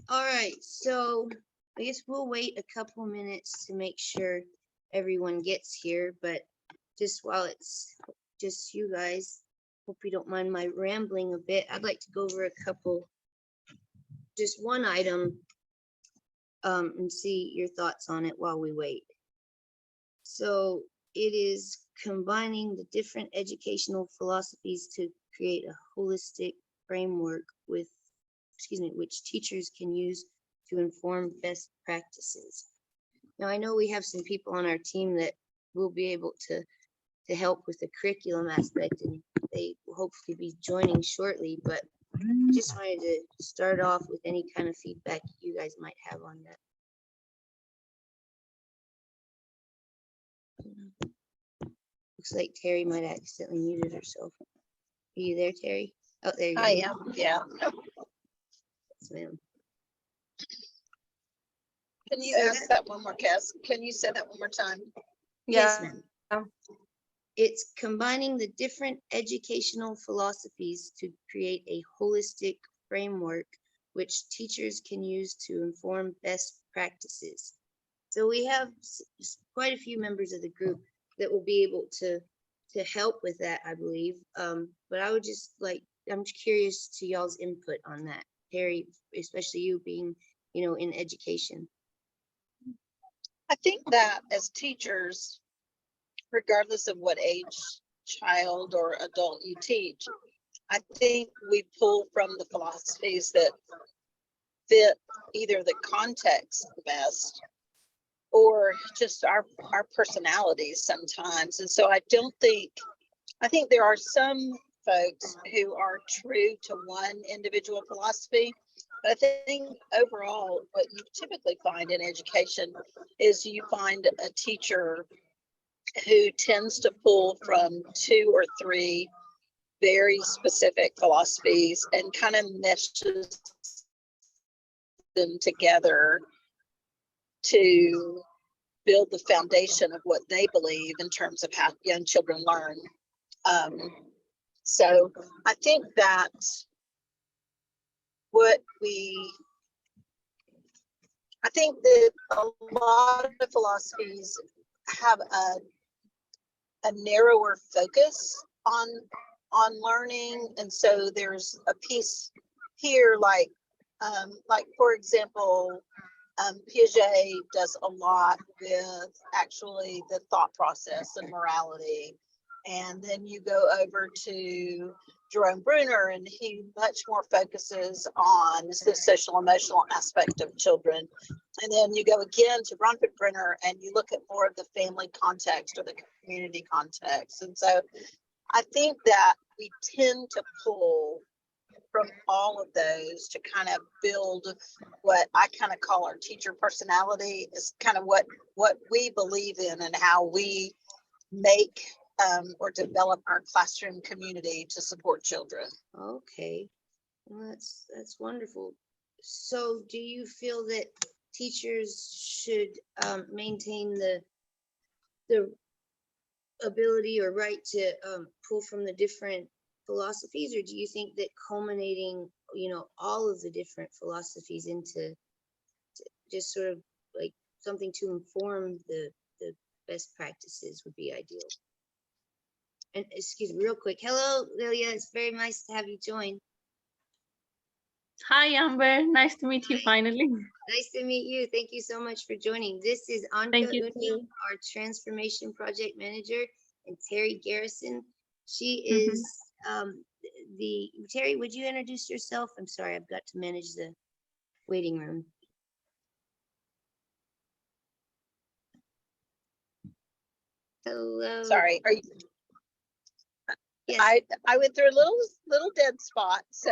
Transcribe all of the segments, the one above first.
All right, so I guess we'll wait a couple minutes to make sure everyone gets here, but just while it's just you guys, hope you don't mind my rambling a bit. I'd like to go over a couple, just one item, and see your thoughts on it while we wait. So it is combining the different educational philosophies to create a holistic framework which teachers can use to inform best practices. Now, I know we have some people on our team that will be able to help with the curriculum aspect, and they will hopefully be joining shortly, but I just wanted to start off with any kind of feedback you guys might have on that. Looks like Terry might have accidentally muted herself. Are you there, Terry? Oh, there you I go. am, yeah. Yes, ma'am. Can you So ask that one more, Cass? Can you say that one more time? Yes, ma'am. It's combining the different educational philosophies to create a holistic framework which teachers can use to inform best practices. So we have quite a few members of the group that will be able to help with that, I believe. But I would just I'm curious to y'all's input on that, Terry, especially you being, in education. I think that as teachers, regardless of what age child or adult you teach, I think we pull from the philosophies that fit either the context best or just our personalities sometimes. And so I think there are some folks who are true to one individual philosophy. But I think overall, what you typically find in education is you find a teacher who tends to pull from 2 or 3 very specific philosophies and kind of meshes them together to build the foundation of what they believe in terms of how young children learn. So I think that I think that a lot of philosophies have a narrower focus on learning, and so there's a piece here like for example, Piaget does a lot with actually the thought process and morality. And then you go over to Jerome Bruner, and he much more focuses on the social emotional aspect of children. And then you go again to Bronfenbrenner, and you look at more of the family context or the community context. And so I think that we tend to pull from all of those to kind of build what I kind of call our teacher personality, is kind of what we believe in and how we make or develop our classroom community to support children. Okay, well, that's wonderful. So do you feel that teachers should maintain the ability or right to pull from the different philosophies, or do you think that culminating, all of the different philosophies into just sort of like something to inform the best practices would be ideal? And excuse me, real quick. Hello, Lilia. It's very nice to have you join. Hi, Amber. Nice to meet you finally. Nice to meet you. Thank you so much for joining. This is Anka Thank you Uni, too. our transformation project manager, and Terry Garrison. She is Terry, would you introduce yourself? I'm sorry, I've got to manage the waiting room. Hello. Sorry, are you? Yes. I went through a little dead spot, so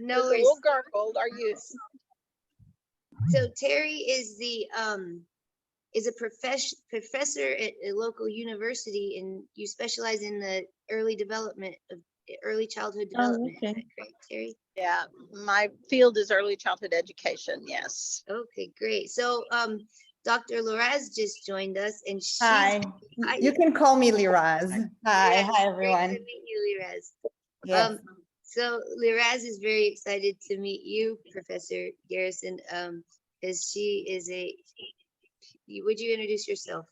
No was a worries. little gargled. Are you? So Terry is a professor at a local university, and you specialize in the early childhood development. okay. Is that correct, Terry? Yeah, my field is early childhood education. Yes. Okay, great. So Dr. Loraz just joined us, and she's Hi, you can call me Liraz. Hi, Yes, hi great everyone. to meet you, Liraz. Yes. So Liraz is very excited to meet you, Professor Garrison, because she is would you introduce yourself?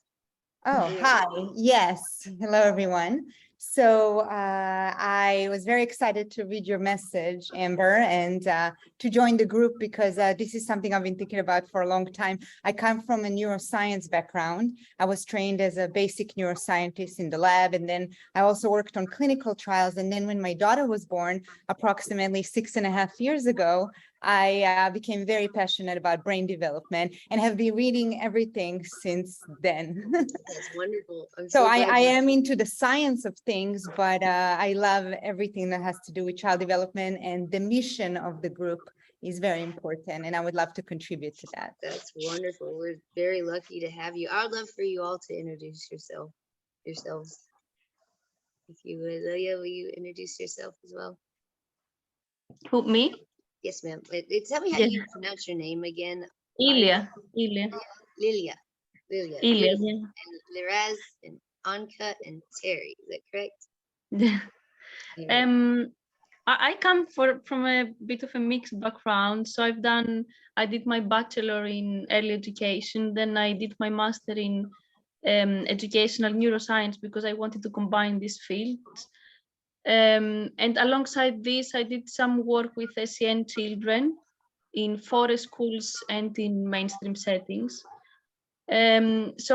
Oh, Yeah. hi. Yes. Hello, everyone. So I was very excited to read your message, Amber, and to join the group because this is something I've been thinking about for a long time. I come from a neuroscience background. I was trained as a basic neuroscientist in the lab, and then I also worked on clinical trials. And then when my daughter was born, approximately 6.5 years ago, I became very passionate about brain development and have been reading everything since then. That's wonderful. I'm So so I glad you- am into the science of things, but I love everything that has to do with child development, and the mission of the group is very important, and I would love to contribute to that. That's wonderful. We're very lucky to have you. I'd love for you all to introduce yourselves. If you would, Leah, will you introduce yourself as well? Who, me? Yes, ma'am. Tell me how Yeah. you pronounce your name again. Lilia. Lilia. Ilia, Beautiful. And Liraz and Anka and Terry. Is that correct? yeah. Yeah. I come from a bit of a mixed background. So I did my bachelor in early education, then I did my master in educational neuroscience because I wanted to combine these fields. And alongside this, I did some work with SEN children in forest schools and in mainstream settings. So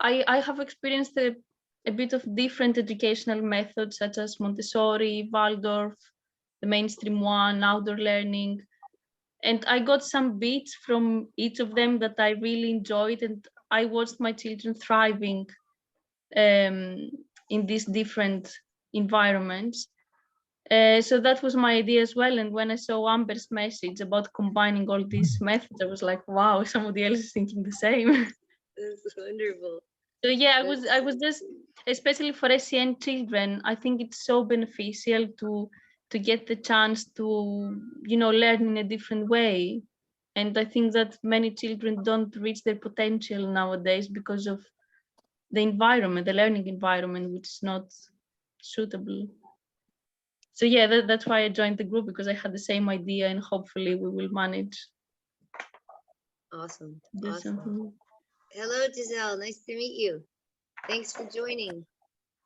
I have experienced a bit of different educational methods such as Montessori, Waldorf, the mainstream one, outdoor learning. And I got some bits from each of them that I really enjoyed, and I watched my children thriving in these different environments. So that was my idea as well. And when I saw Amber's message about combining all these methods, I was like, wow, somebody else is thinking the same. That's wonderful. So yeah, I That's was just, especially for SEN children, I think it's so beneficial to get the chance to, learn in a different way. And I think that many children don't reach their potential nowadays because of the environment, the learning environment, which is not suitable. So yeah, that's why I joined the group, because I had the same idea, and hopefully we will manage awesome. to do Awesome. something. Hello, Giselle. Nice to meet you. Thanks for joining.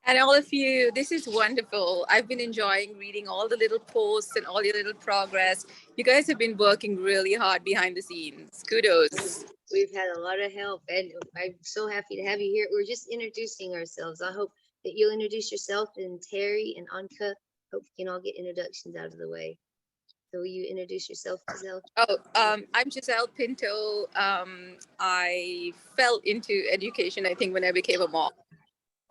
And all of you, this is wonderful. I've been enjoying reading all the little posts and all your little progress. You guys have been working really hard behind the scenes. Kudos. We've had a lot of help, and I'm so happy to have you here. We're just introducing ourselves. I hope that you'll introduce yourself, and Terry and Anka. Hope we can all get introductions out of the way. So will you introduce yourself, Giselle? Oh, I'm Giselle Pinto. I fell into education, I think, when I became a mom.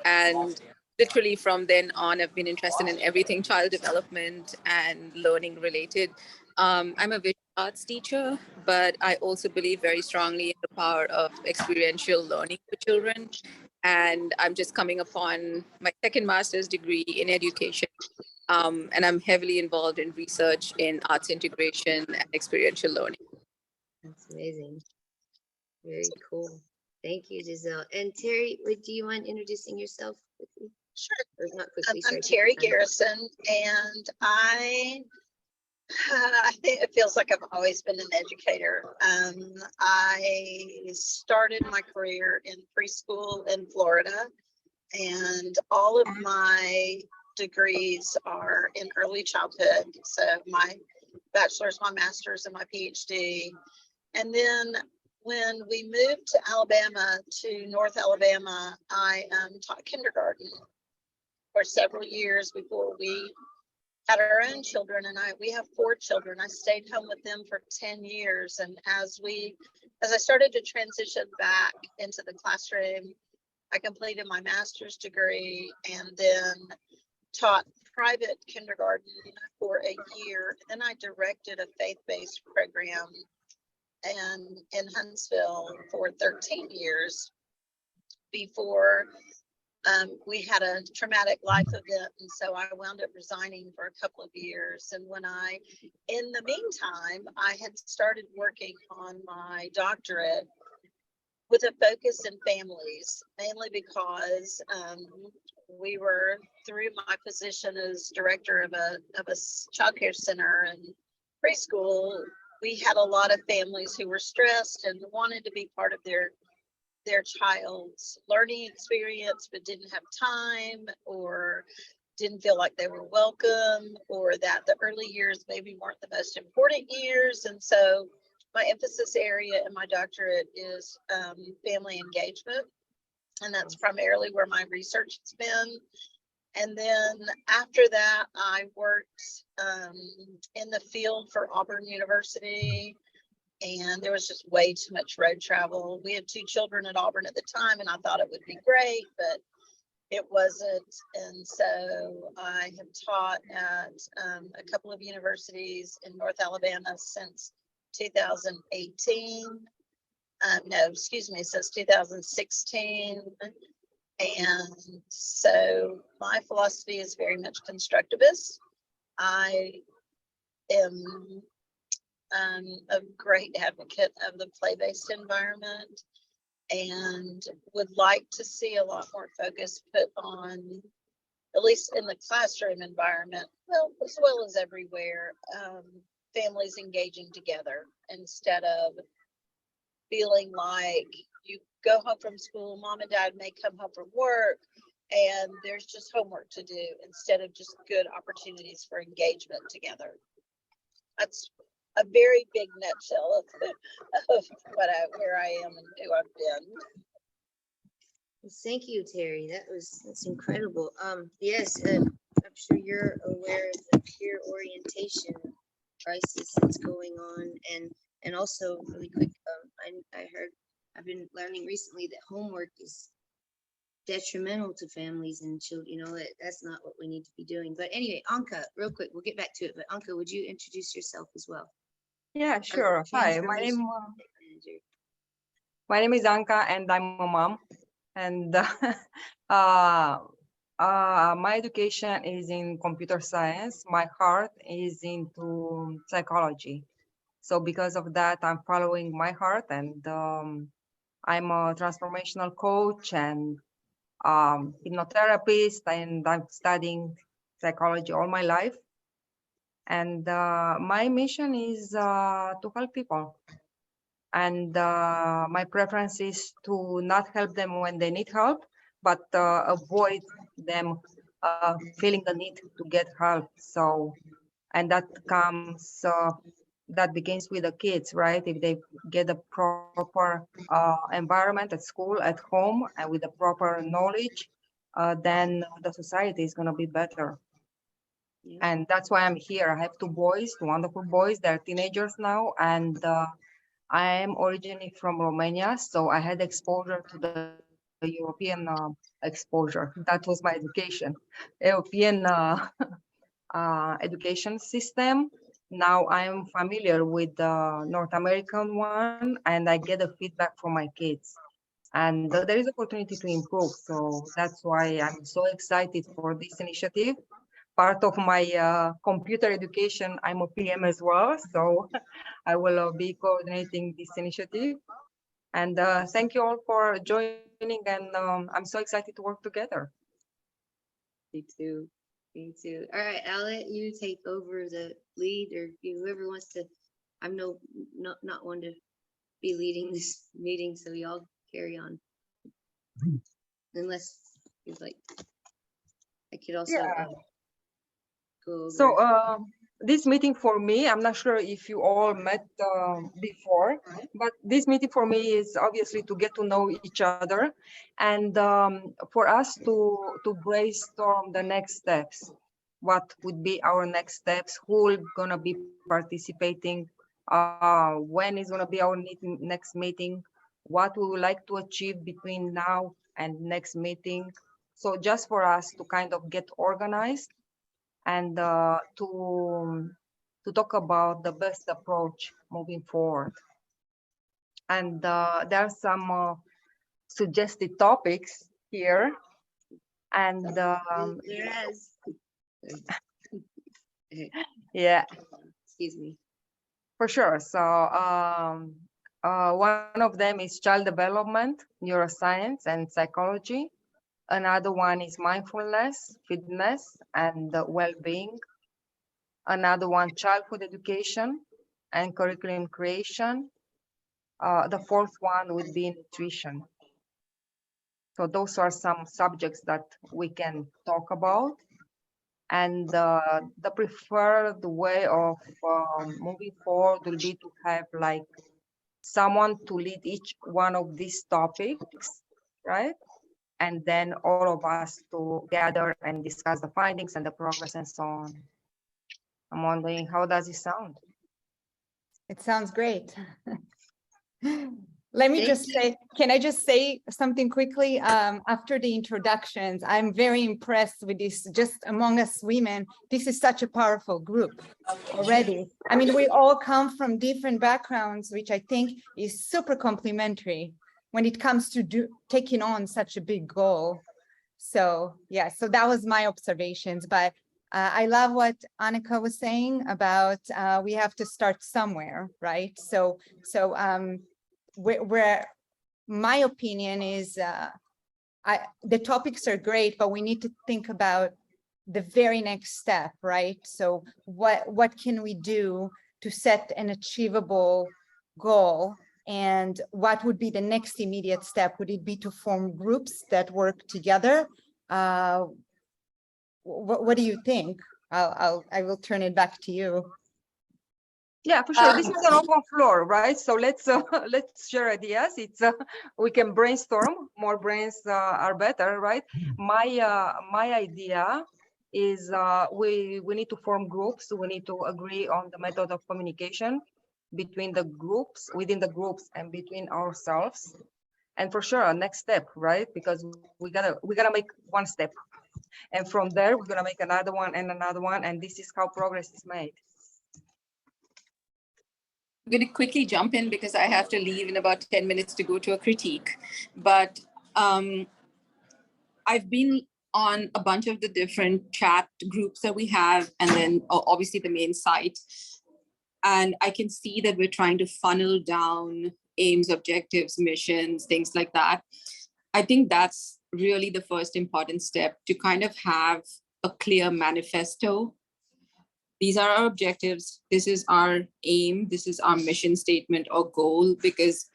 And literally from then on, I've been interested in everything child development and learning related. I'm a visual arts teacher, but I also believe very strongly in the power of experiential learning for children. And I'm just coming upon my second master's degree in education. And I'm heavily involved in research in arts integration and experiential learning. That's amazing. Very cool. Thank you, Giselle. And Terry, do you mind introducing yourself quickly? Sure. Or not quickly, sorry, I'm take your Terry time. Garrison, and I think it feels like I've always been an educator. I started my career in preschool in Florida, and all of my degrees are in early childhood. So my bachelor's, my master's, and my PhD. And then when we moved to Alabama, to North Alabama, I taught kindergarten for several years before we had our own children. And we have 4 children. I stayed home with them for 10 years. And as I started to transition back into the classroom, I completed my master's degree and then taught private kindergarten for a year. Then I directed a faith-based program and in Huntsville for 13 years before we had a traumatic life event. And so I wound up resigning for a couple of years. And in the meantime, I had started working on my doctorate with a focus in families, mainly because we were, through my position as director of a child care center and preschool, we had a lot of families who were stressed and wanted to be part of their child's learning experience, but didn't have time or didn't feel like they were welcome, or that the early years maybe weren't the most important years. And so my emphasis area in my doctorate is family engagement. And that's primarily where my research has been. And then after that, I worked in the field for Auburn University, and there was just way too much road travel. We had 2 children at Auburn at the time, and I thought it would be great, but it wasn't. And so I have taught at a couple of universities in North Alabama since 2018. No, excuse me, since 2016. And so my philosophy is very much constructivist. I am a great advocate of the play-based environment and would like to see a lot more focus put on, at least in the classroom environment, well, as well as everywhere, families engaging together instead of feeling like you go home from school, mom and dad may come home from work, and there's just homework to do instead of just good opportunities for engagement together. That's a very big nutshell of where I am and who I've been. Thank you, Terry. That's incredible. Yes, I'm sure you're aware of the peer orientation crisis that's going on, and also really quick, I've been learning recently that homework is detrimental to families and children. You know, that's not what we need to be doing. But anyway, Anka, real quick, we'll get back to it. But Anka, would you introduce yourself as well? Yeah, sure. Hi, Transformation Manager. my name is Anka, and I'm a mom. And my education is in computer science. My heart is into psychology. So because of that, I'm following my heart, and I'm a transformational coach and hypnotherapist, and I'm studying psychology all my life. And my mission is to help people. And my preference is to not help them when they need help, but avoid them feeling the need to get help. So, and that comes, that begins with the kids, right? If they get a proper environment at school, at home, and with the proper knowledge, then the society is going to be better. Yeah. And that's why I'm here. I have 2 boys, 2 wonderful boys. They're teenagers now, and I am originally from Romania, so I had exposure to the European exposure. That was my education, European education system. Now I'm familiar with the North American one, and I get the feedback from my kids. And there is opportunity to improve. So that's why I'm so excited for this initiative. Part of my computer education, I'm a PM as well. So I will be coordinating this initiative. And thank you all for joining. And I'm so excited to work together. Me too. Me too. All right, I'll let you take over the lead, or whoever wants to. I'm not one to be leading this meeting, so y'all carry on. Unless you'd like, I could also go over. So this meeting for me, I'm not sure if you all met before, but this meeting for me is obviously to get to know each other, and for us to brainstorm the next steps. What would be our next steps? Who's gonna be participating? When is gonna be our next meeting? What we would like to achieve between now and next meeting? So just for us to kind of get organized and to talk about the best approach moving forward. And there are some suggested topics here. And Yes. yeah, Excuse me. for sure. So One of them is child development, neuroscience, and psychology. Another one is mindfulness, fitness, and well-being. Another one, childhood education and curriculum creation. The fourth one would be nutrition. So those are some subjects that we can talk about. And the preferred way of moving forward will be to have like someone to lead each one of these topics, right? And then all of us to gather and discuss the findings and the progress and so on. I'm wondering, how does it sound? It sounds great. Let me Thank just say, can I just say something quickly? After the introductions, I'm very impressed with this, just among us women, this is such a powerful group already. I mean, we all come from different backgrounds, which I think is super complementary when it comes to taking on such a big goal. So yeah, so that was my observations, but I love what Annika was saying about we have to start somewhere, right? So where my opinion is the topics are great, but we need to think about the very next step, right? So what can we do to set an achievable goal? And what would be the next immediate step? Would it be to form groups that work together? What do you think? I will turn it back to you. Yeah, for sure. This is an open floor, right? So let's share ideas. It's we can brainstorm. More brains are better, right? My idea is we need to form groups. We need to agree on the method of communication between the groups, within the groups, and between ourselves. And for sure, a next step, right? Because we gotta make one step, and from there we're gonna make another one and another one, and this is how progress is made. I'm going to quickly jump in because I have to leave in about 10 minutes to go to a critique. But I've been on a bunch of the different chat groups that we have, and then obviously the main site. And I can see that we're trying to funnel down aims, objectives, missions, things like that. I think that's really the first important step, to kind of have a clear manifesto. These are our objectives. This is our aim. This is our mission statement or goal, because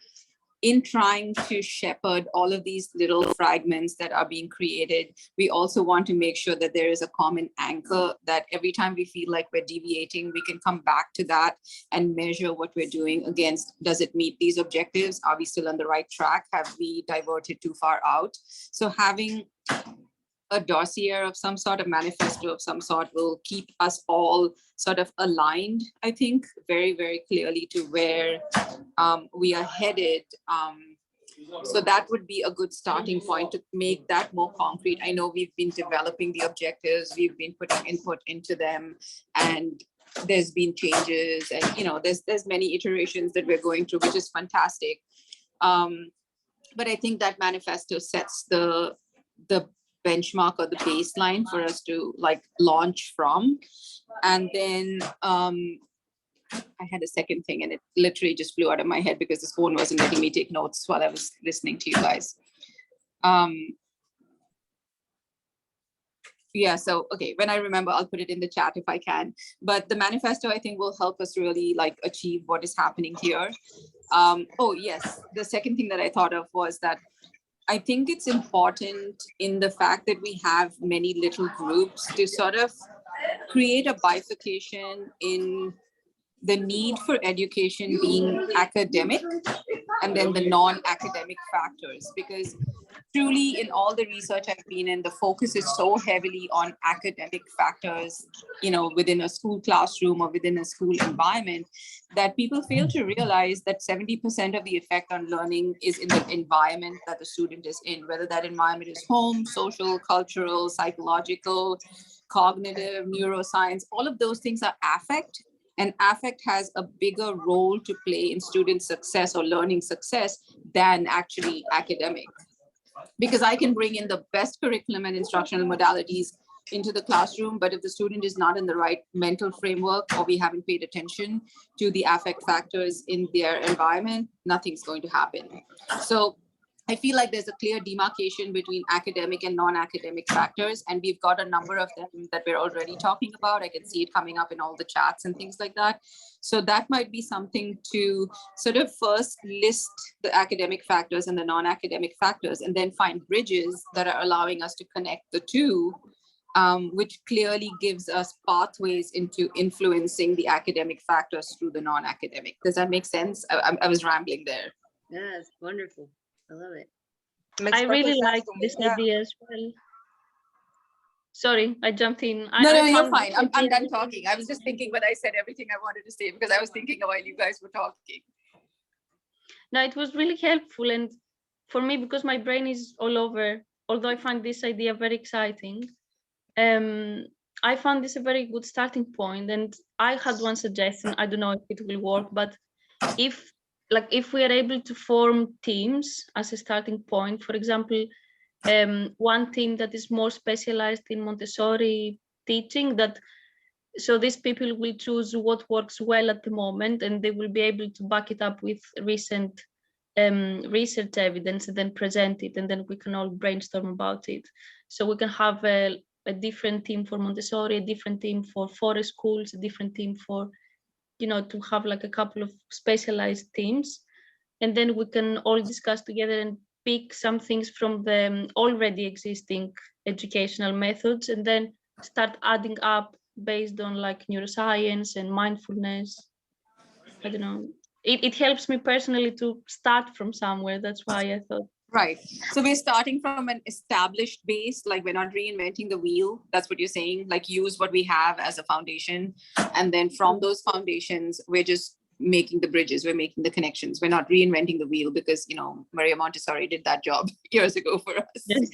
in trying to shepherd all of these little fragments that are being created, we also want to make sure that there is a common anchor, that every time we feel like we're deviating, we can come back to that and measure what we're doing against. Does it meet these objectives? Are we still on the right track? Have we diverted too far out? So having a dossier of some sort, of manifesto of some sort, will keep us all sort of aligned, I think, very, very clearly to where we are headed. So that would be a good starting point to make that more concrete. I know we've been developing the objectives, we've been putting input into them, and there's been changes, and there's many iterations that we're going through, which is fantastic. But I think that manifesto sets the benchmark or the baseline for us to launch from. And then I had a second thing, and it literally just flew out of my head because this phone wasn't letting me take notes while I was listening to you guys. Yeah, so okay, when I remember, I'll put it in the chat if I can. But the manifesto, I think, will help us really achieve what is happening here. Oh yes, the second thing that I thought of was that I think it's important in the fact that we have many little groups to sort of create a bifurcation in the need for education being academic and then the non-academic factors, because truly in all the research I've been in, the focus is so heavily on academic factors, within a school classroom or within a school environment, that people fail to realize that 70% of the effect on learning is in the environment that the student is in, whether that environment is home, social, cultural, psychological, cognitive, neuroscience. All of those things are affect. And affect has a bigger role to play in student success or learning success than actually academic. Because I can bring in the best curriculum and instructional modalities into the classroom, but if the student is not in the right mental framework, or we haven't paid attention to the affect factors in their environment, nothing's going to happen. So I feel like there's a clear demarcation between academic and non-academic factors, and we've got a number of them that we're already talking about. I can see it coming up in all the chats and things like that. So that might be something to sort of first list the academic factors and the non-academic factors, and then find bridges that are allowing us to connect the two, which clearly gives us pathways into influencing the academic factors through the non-academic. Does that make sense? I was rambling there. Yeah, it's wonderful. I love it. Makes I perfect really sense like to me, this yeah. idea as well. Sorry, I jumped in. No, I you're found fine. this I'm idea done really talking. I was just thinking when I said everything I wanted to say, because I was thinking while you guys were talking. No, it was really helpful, and for me, because my brain is all over, although I find this idea very exciting, I found this a very good starting point. And I had one suggestion. I don't know if it will work, but if we are able to form teams as a starting point, for example, one team that is more specialized in Montessori teaching, so these people will choose what works well at the moment, and they will be able to back it up with recent research evidence, and then present it, and then we can all brainstorm about it. So we can have a different team for Montessori, a different team for forest schools, a different team for, to have like a couple of specialized teams, and then we can all discuss together and pick some things from the already existing educational methods, and then start adding up based on like neuroscience and mindfulness. I don't know. It helps me personally to start from somewhere. That's why I thought. Right. So we're starting from an established base, like we're not reinventing the wheel. That's what you're saying, like use what we have as a foundation. And then from those foundations, we're just making the bridges, we're making the connections. We're not reinventing the wheel because, Maria Montessori did that job years ago for us. Yes.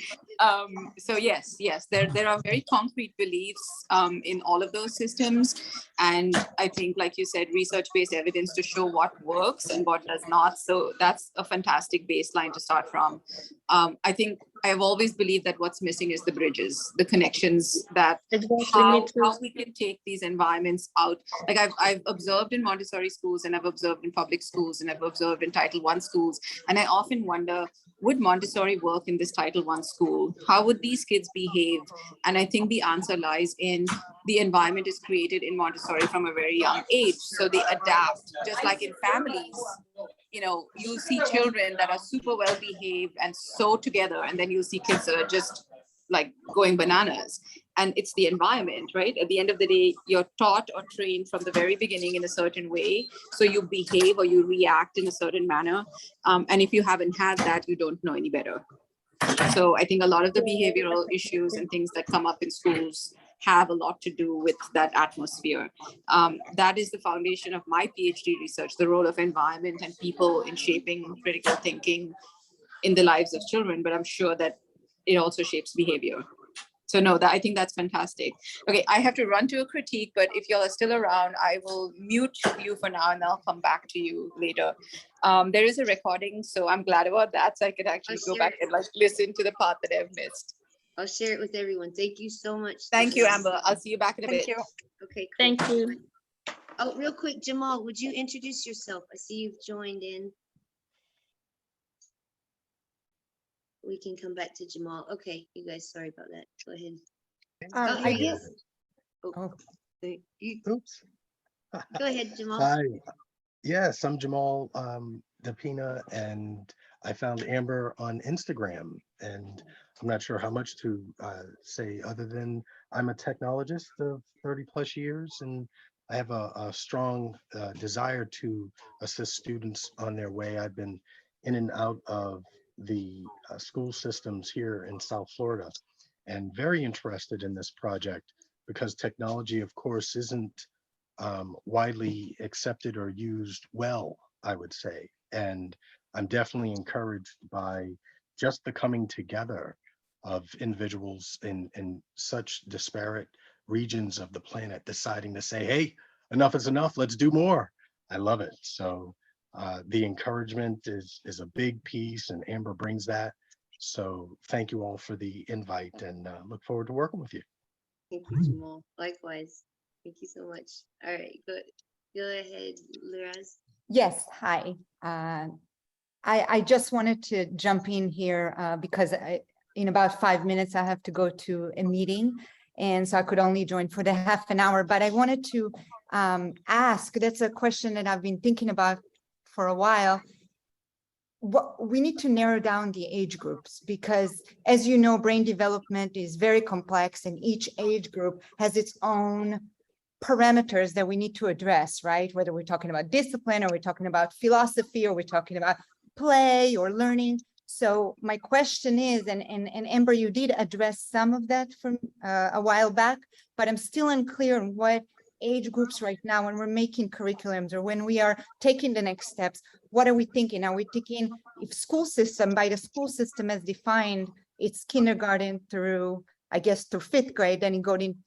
So yes, there are very concrete beliefs in all of those systems. And I think, like you said, research-based evidence to show what works and what does not. So that's a fantastic baseline to start from. I think I've always believed that what's missing is the bridges, the connections, that Exactly, me too. how we can take these environments out. Like I've observed in Montessori schools, and I've observed in public schools, and I've observed in Title I schools. And I often wonder, would Montessori work in this Title I school? How would these kids behave? And I think the answer lies in the environment is created in Montessori from a very young age. So they adapt, just like in families. You see children that are super well behaved and so together, and then you see kids that are just like going bananas. And it's the environment, right? At the end of the day, you're taught or trained from the very beginning in a certain way. So you behave or you react in a certain manner. And if you haven't had that, you don't know any better. So I think a lot of the behavioral issues and things that come up in schools have a lot to do with that atmosphere. That is the foundation of my PhD research, the role of environment and people in shaping critical thinking in the lives of children. But I'm sure that it also shapes behavior. So no, I think that's fantastic. Okay, I have to run to a critique, but if y'all are still around, I will mute you for now and I'll come back to you later. There is a recording, so I'm glad about that. So I could actually go back and listen to the part that I've missed. I'll share it with everyone. Thank you so much. Thank you, Amber. I'll see you back in a bit. Thank you. Okay, cool. Thank you. Oh, real quick, Jamal, would you introduce yourself? I see you've joined in. We can come back to Jamal. Okay, you guys, sorry about that. Go ahead. Oh, I here he guess. is. Oh, you, Oops. go ahead, Jamal. Hi. Yes, I'm Jamal Dapina, and I found Amber on Instagram. And I'm not sure how much to say other than I'm a technologist of 30 plus years, and I have a strong desire to assist students on their way. I've been in and out of the school systems here in South Florida, and very interested in this project because technology, of course, isn't widely accepted or used well, I would say. And I'm definitely encouraged by just the coming together of individuals in such disparate regions of the planet deciding to say, hey, enough is enough, let's do more. I love it. So the encouragement is a big piece, and Amber brings that. So thank you all for the invite, and look forward to working with you. Thank you, Jamal. Likewise. Thank you so much. All right, go ahead, Liraz. Yes, hi. I just wanted to jump in here because in about 5 minutes, I have to go to a meeting. And so I could only join for the half an hour, but I wanted to ask, that's a question that I've been thinking about for a while. We need to narrow down the age groups because, as you know, brain development is very complex and each age group has its own parameters that we need to address, right? Whether we're talking about discipline or we're talking about philosophy or we're talking about play or learning. So my question is, and Amber, you did address some of that from a while back, but I'm still unclear on what age groups right now when we're making curriculums or when we are taking the next steps. What are we thinking? Are we thinking if school system, by the school system as defined, it's kindergarten through, I guess, through 5th grade, then it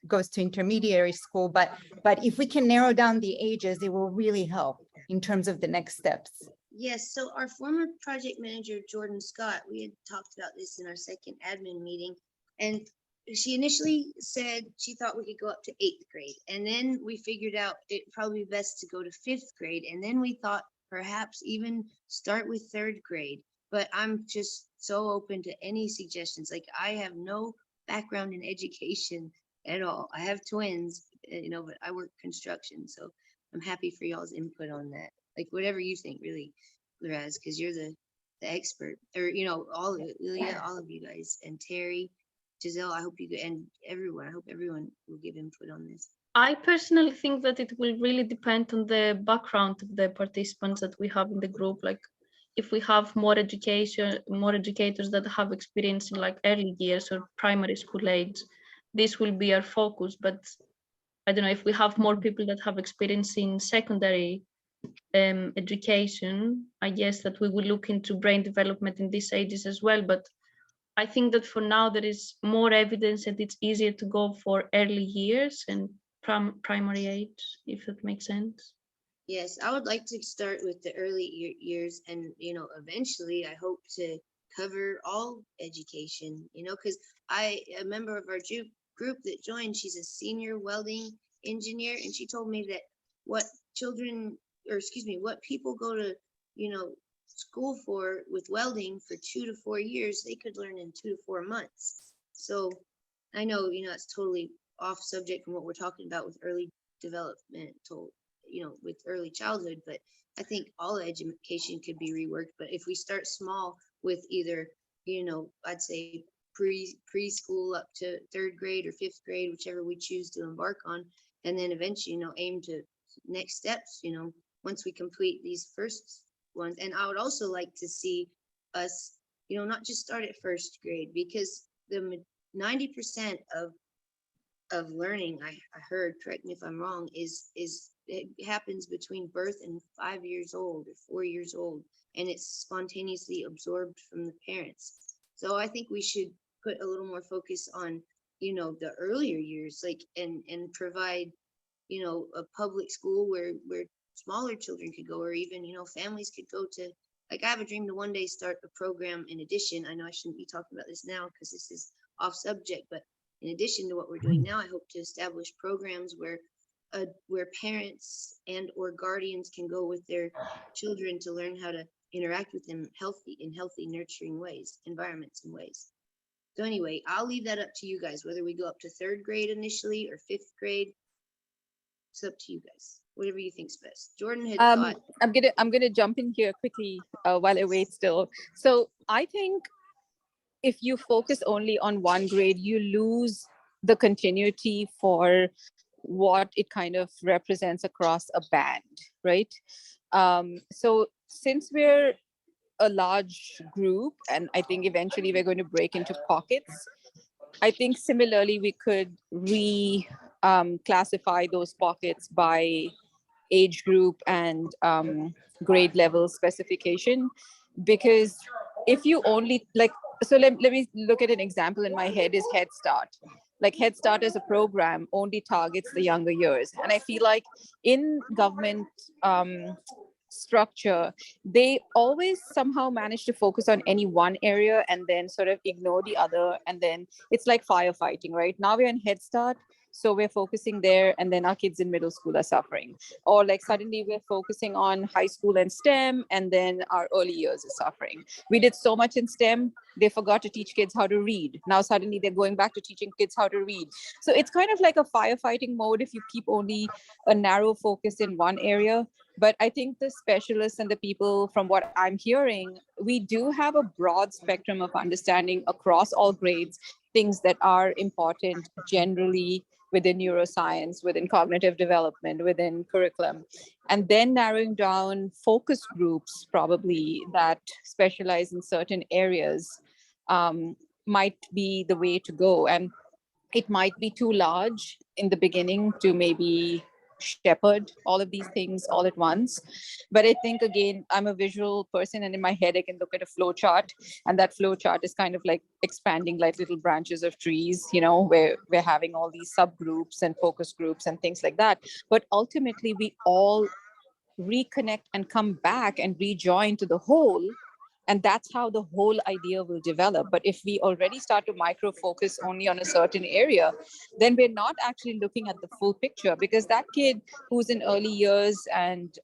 goes to intermediary school. But if we can narrow down the ages, it will really help in terms of the next steps. Yes, so our former project manager, Jordan Scott, we had talked about this in our second admin meeting. And she initially said she thought we could go up to 8th grade. And then we figured out it'd probably be best to go to 5th grade. And then we thought perhaps even start with 3rd grade. But I'm just so open to any suggestions. Like, I have no background in education at all. I have twins, but I work construction. So I'm happy for y'all's input on that. Like, whatever you think, really, Liraz, because you're the expert, or all of it, Lilia, all of you guys, and Terry, Giselle. I hope you and everyone. I hope everyone will give input on this. I personally think that it will really depend on the background of the participants that we have in the group. Like, if we have more educators that have experience in like early years or primary school age, this will be our focus. But I don't know, if we have more people that have experience in secondary education, I guess that we will look into brain development in these ages as well. But I think that for now there is more evidence that it's easier to go for early years and primary age, if that makes sense. Yes, I would like to start with the early years, and eventually I hope to cover all education. Because a member of our group that joined, she's a senior welding engineer, and she told me that what people go to school for with welding for 2 to 4 years, they could learn in 2 to 4 months. So I know it's totally off subject from what we're talking about with early developmental, with early childhood, but I think all education could be reworked. But if we start small with either I'd say preschool up to 3rd grade or 5th grade, whichever we choose to embark on, and then eventually aim to next steps once we complete these first ones. And I would also like to see us not just start at 1st grade, because the 90% of learning, I heard, correct me if I'm wrong, is it happens between birth and 5 years old or 4 years old, and it's spontaneously absorbed from the parents. So I think we should put a little more focus on the earlier years, like and provide a public school where smaller children could go, or even families could go to. Like, I have a dream to one day start a program in addition. I know I shouldn't be talking about this now because this is off subject, but in addition to what we're doing now, I hope to establish programs where parents and or guardians can go with their children to learn how to interact with them in healthy, nurturing ways, environments and ways. So anyway, I'll leave that up to you guys, whether we go up to 3rd grade initially or 5th grade. It's up to you guys, whatever you think's best. Jordan had thought. I'm gonna jump in here quickly while I wait still. So I think if you focus only on one grade, you lose the continuity for what it kind of represents across a band, right? So since we're a large group, and I think eventually we're going to break into pockets, I think similarly we could classify those pockets by age group and grade level specification. Because if you only so let me look at an example in my head is Head Start. Like, Head Start as a program only targets the younger years. And I feel like in government structure, they always somehow manage to focus on any one area and then sort of ignore the other. And then it's like firefighting, right? Now we're in Head Start, so we're focusing there, and then our kids in middle school are suffering. Or like suddenly we're focusing on high school and STEM, and then our early years are suffering. We did so much in STEM, they forgot to teach kids how to read. Now suddenly they're going back to teaching kids how to read. So it's kind of like a firefighting mode if you keep only a narrow focus in one area. But I think the specialists and the people, from what I'm hearing, we do have a broad spectrum of understanding across all grades, things that are important generally within neuroscience, within cognitive development, within curriculum. And then narrowing down focus groups, probably that specialize in certain areas, might be the way to go. And it might be too large in the beginning to maybe shepherd all of these things all at once. But I think, again, I'm a visual person, and in my head I can look at a flow chart, and that flow chart is kind of like expanding like little branches of trees, you know, where we're having all these subgroups and focus groups and things like that. But ultimately we all reconnect and come back and rejoin to the whole. And that's how the whole idea will develop. But if we already start to micro focus only on a certain area, then we're not actually looking at the full picture, because that kid who's in early years and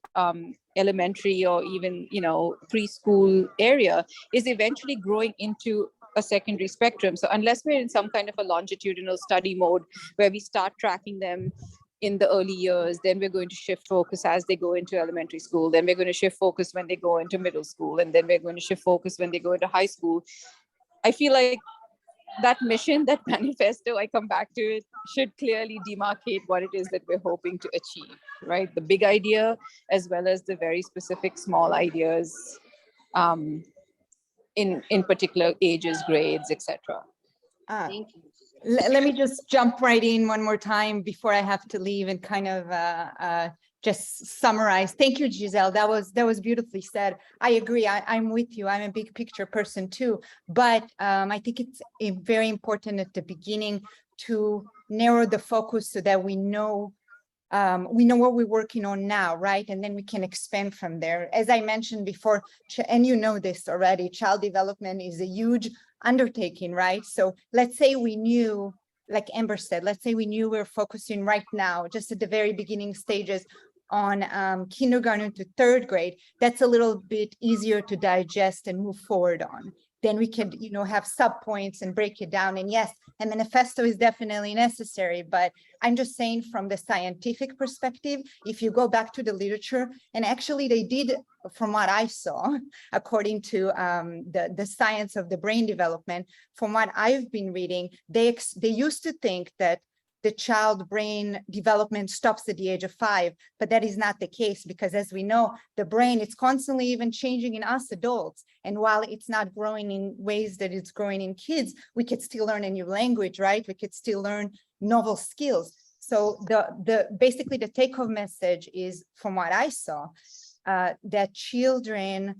elementary or even, you know, preschool area is eventually growing into a secondary spectrum. So unless we're in some kind of a longitudinal study mode where we start tracking them in the early years, then we're going to shift focus as they go into elementary school, then we're going to shift focus when they go into middle school, and then we're going to shift focus when they go into high school. I feel like that mission, that manifesto, I come back to it, should clearly demarcate what it is that we're hoping to achieve, right? The big idea as well as the very specific small ideas in particular ages, grades, etc. Thank you. Let me just jump right in one more time before I have to leave and kind of just summarize. Thank you, Giselle. That was beautifully said. I agree. I'm with you. I'm a big picture person too. But I think it's very important at the beginning to narrow the focus so that we know what we're working on now, right? And then we can expand from there. As I mentioned before, and you know this already, child development is a huge undertaking, right? So let's say we knew, like Amber said, let's say we knew we're focusing right now, just at the very beginning stages on kindergarten to third grade. That's a little bit easier to digest and move forward on. Then we can, you know, have sub points and break it down. And yes, a manifesto is definitely necessary, but I'm just saying from the scientific perspective, if you go back to the literature, and actually they did, from what I saw, according to the science of the brain development, from what I've been reading, they used to think that the child brain development stops at the age of 5, but that is not the case, because as we know, the brain, it's constantly even changing in us adults. And while it's not growing in ways that it's growing in kids, we could still learn a new language, right? We could still learn novel skills. So basically the take-home message is, from what I saw, that children,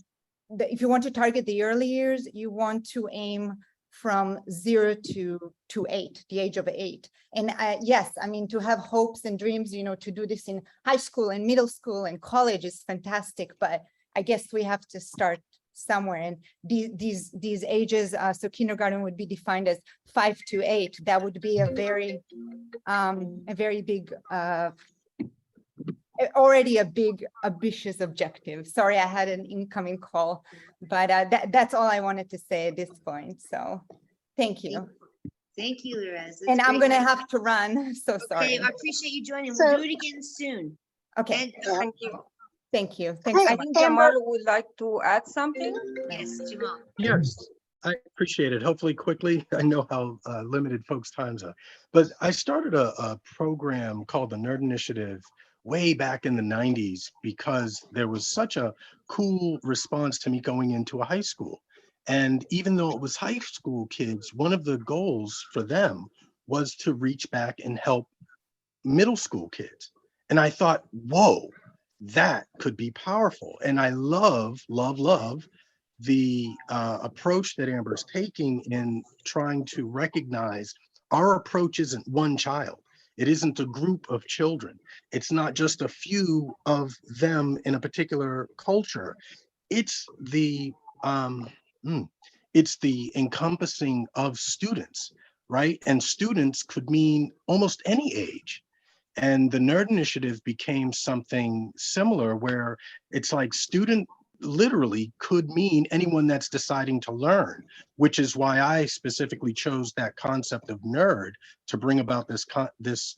if you want to target the early years, you want to aim from 0 to 8, the age of 8. And yes, I mean, to have hopes and dreams, you know, to do this in high school and middle school and college is fantastic, but I guess we have to start somewhere. And these ages, so kindergarten would be defined as 5 to 8. That would be a very big, already a big ambitious objective. Sorry, I had an incoming call, but that's all I wanted to say at this point. So thank you. Thank you, Lorez. And I'm going to have to run. So sorry. Okay, I appreciate you joining. So- We'll do it again soon. Okay. And Thank you. Thank you. Thanks. Hey, I think Jamal would like to add something. yes, Jamal. Yes, I appreciate it. Hopefully quickly. I know how limited folks' times are. But I started a program called the Nerd Initiative way back in the 90s because there was such a cool response to me going into a high school. And even though it was high school kids, one of the goals for them was to reach back and help middle school kids. And I thought, whoa, that could be powerful. And I love the approach that Amber's taking in trying to recognize our approach isn't one child. It isn't a group of children. It's not just a few of them in a particular culture. It's the um, mm, it's the encompassing of students, right? And students could mean almost any age. And the Nerd Initiative became something similar where it's like student literally could mean anyone that's deciding to learn, which is why I specifically chose that concept of nerd to bring about this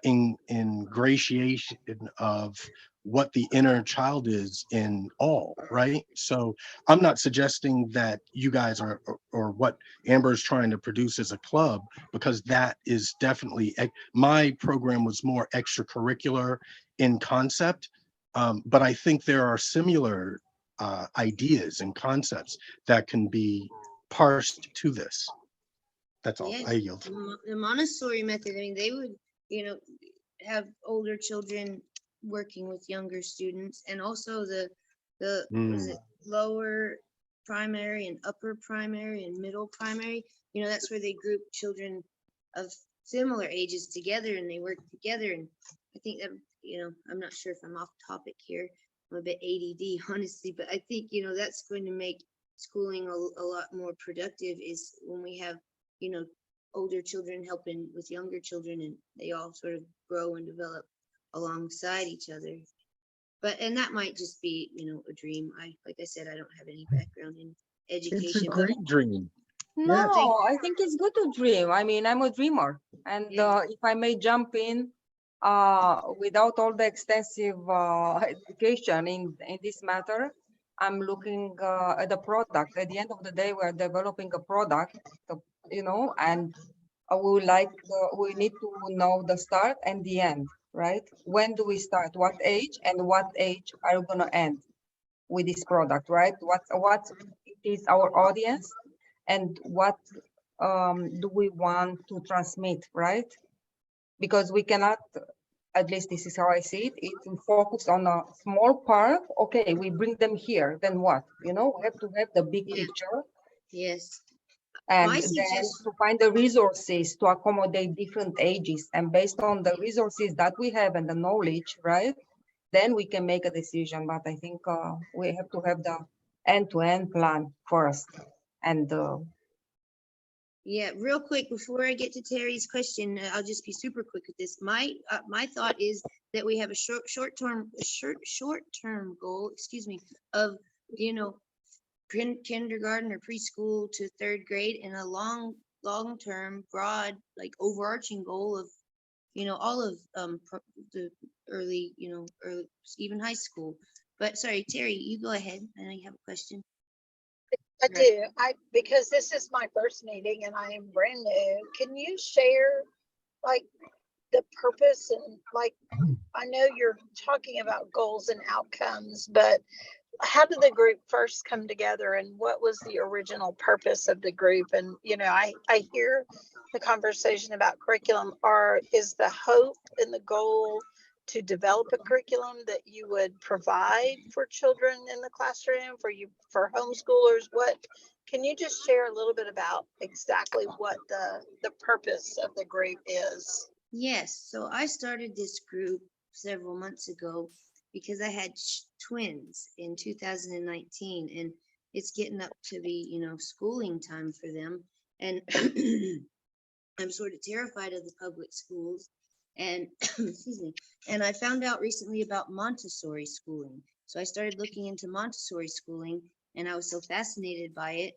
ingratiation of what the inner child is in all, right? So I'm not suggesting that you guys are, or what Amber is trying to produce as a club, because that is definitely, my program was more extracurricular in concept. But I think there are similar ideas and concepts that can be parsed to this. That's all. Yeah, I yield. the Montessori method, I mean, they would, you know, have older children working with younger students, and also was it lower primary and upper primary and middle primary? You know, that's where they group children of similar ages together and they work together. And I think that, you know, I'm not sure if I'm off topic here. I'm a bit ADD, honestly, but I think, you know, that's going to make schooling a lot more productive, is when we have, you know, older children helping with younger children and they all sort of grow and develop alongside each other. But, and that might just be, you know, a dream. Like I said, I don't have any background in It's a education, but great dream. No, Yes. I think it's good to dream. I mean, I'm a dreamer. And Yeah. if I may jump in, without all the extensive education in this matter, I'm looking at the product. At the end of the day, we're developing a product, you know, and we need to know the start and the end, right? When do we start? What age and what age are we gonna end with this product, right? What it is our audience, and what do we want to transmit, right? Because we cannot, at least this is how I see it, it's focused on a small part. Okay, we bring them here, then what? You know, we have to have the big Yeah. picture, yes, and my then suggestion, to find the resources to accommodate different ages. And based on the resources that we have and the knowledge, right, then we can make a decision. But I think we have to have the end-to-end plan first. And yeah, real quick, before I get to Terry's question, I'll just be super quick with this. My thought is that we have a short-term goal, excuse me, of, you know, kindergarten or preschool to third grade, and a long-term, broad, like overarching goal of, you know, all of the early, you know, early, even high school. But sorry, Terry, you go ahead. I know you have a question. I Right. do. Because this is my first meeting and I am brand new. Can you share like the purpose and like, I know you're talking about goals and outcomes, but how did the group first come together and what was the original purpose of the group? And, you know, I hear the conversation about curriculum, or is the hope and the goal to develop a curriculum that you would provide for children in the classroom for homeschoolers? What, can you just share a little bit about exactly what the purpose of the group is? Yes, so I started this group several months ago because I had twins in 2019, and it's getting up to be, you know, schooling time for them. And I'm sort of terrified of the public schools. And excuse me. And I found out recently about Montessori schooling. So I started looking into Montessori schooling, and I was so fascinated by it.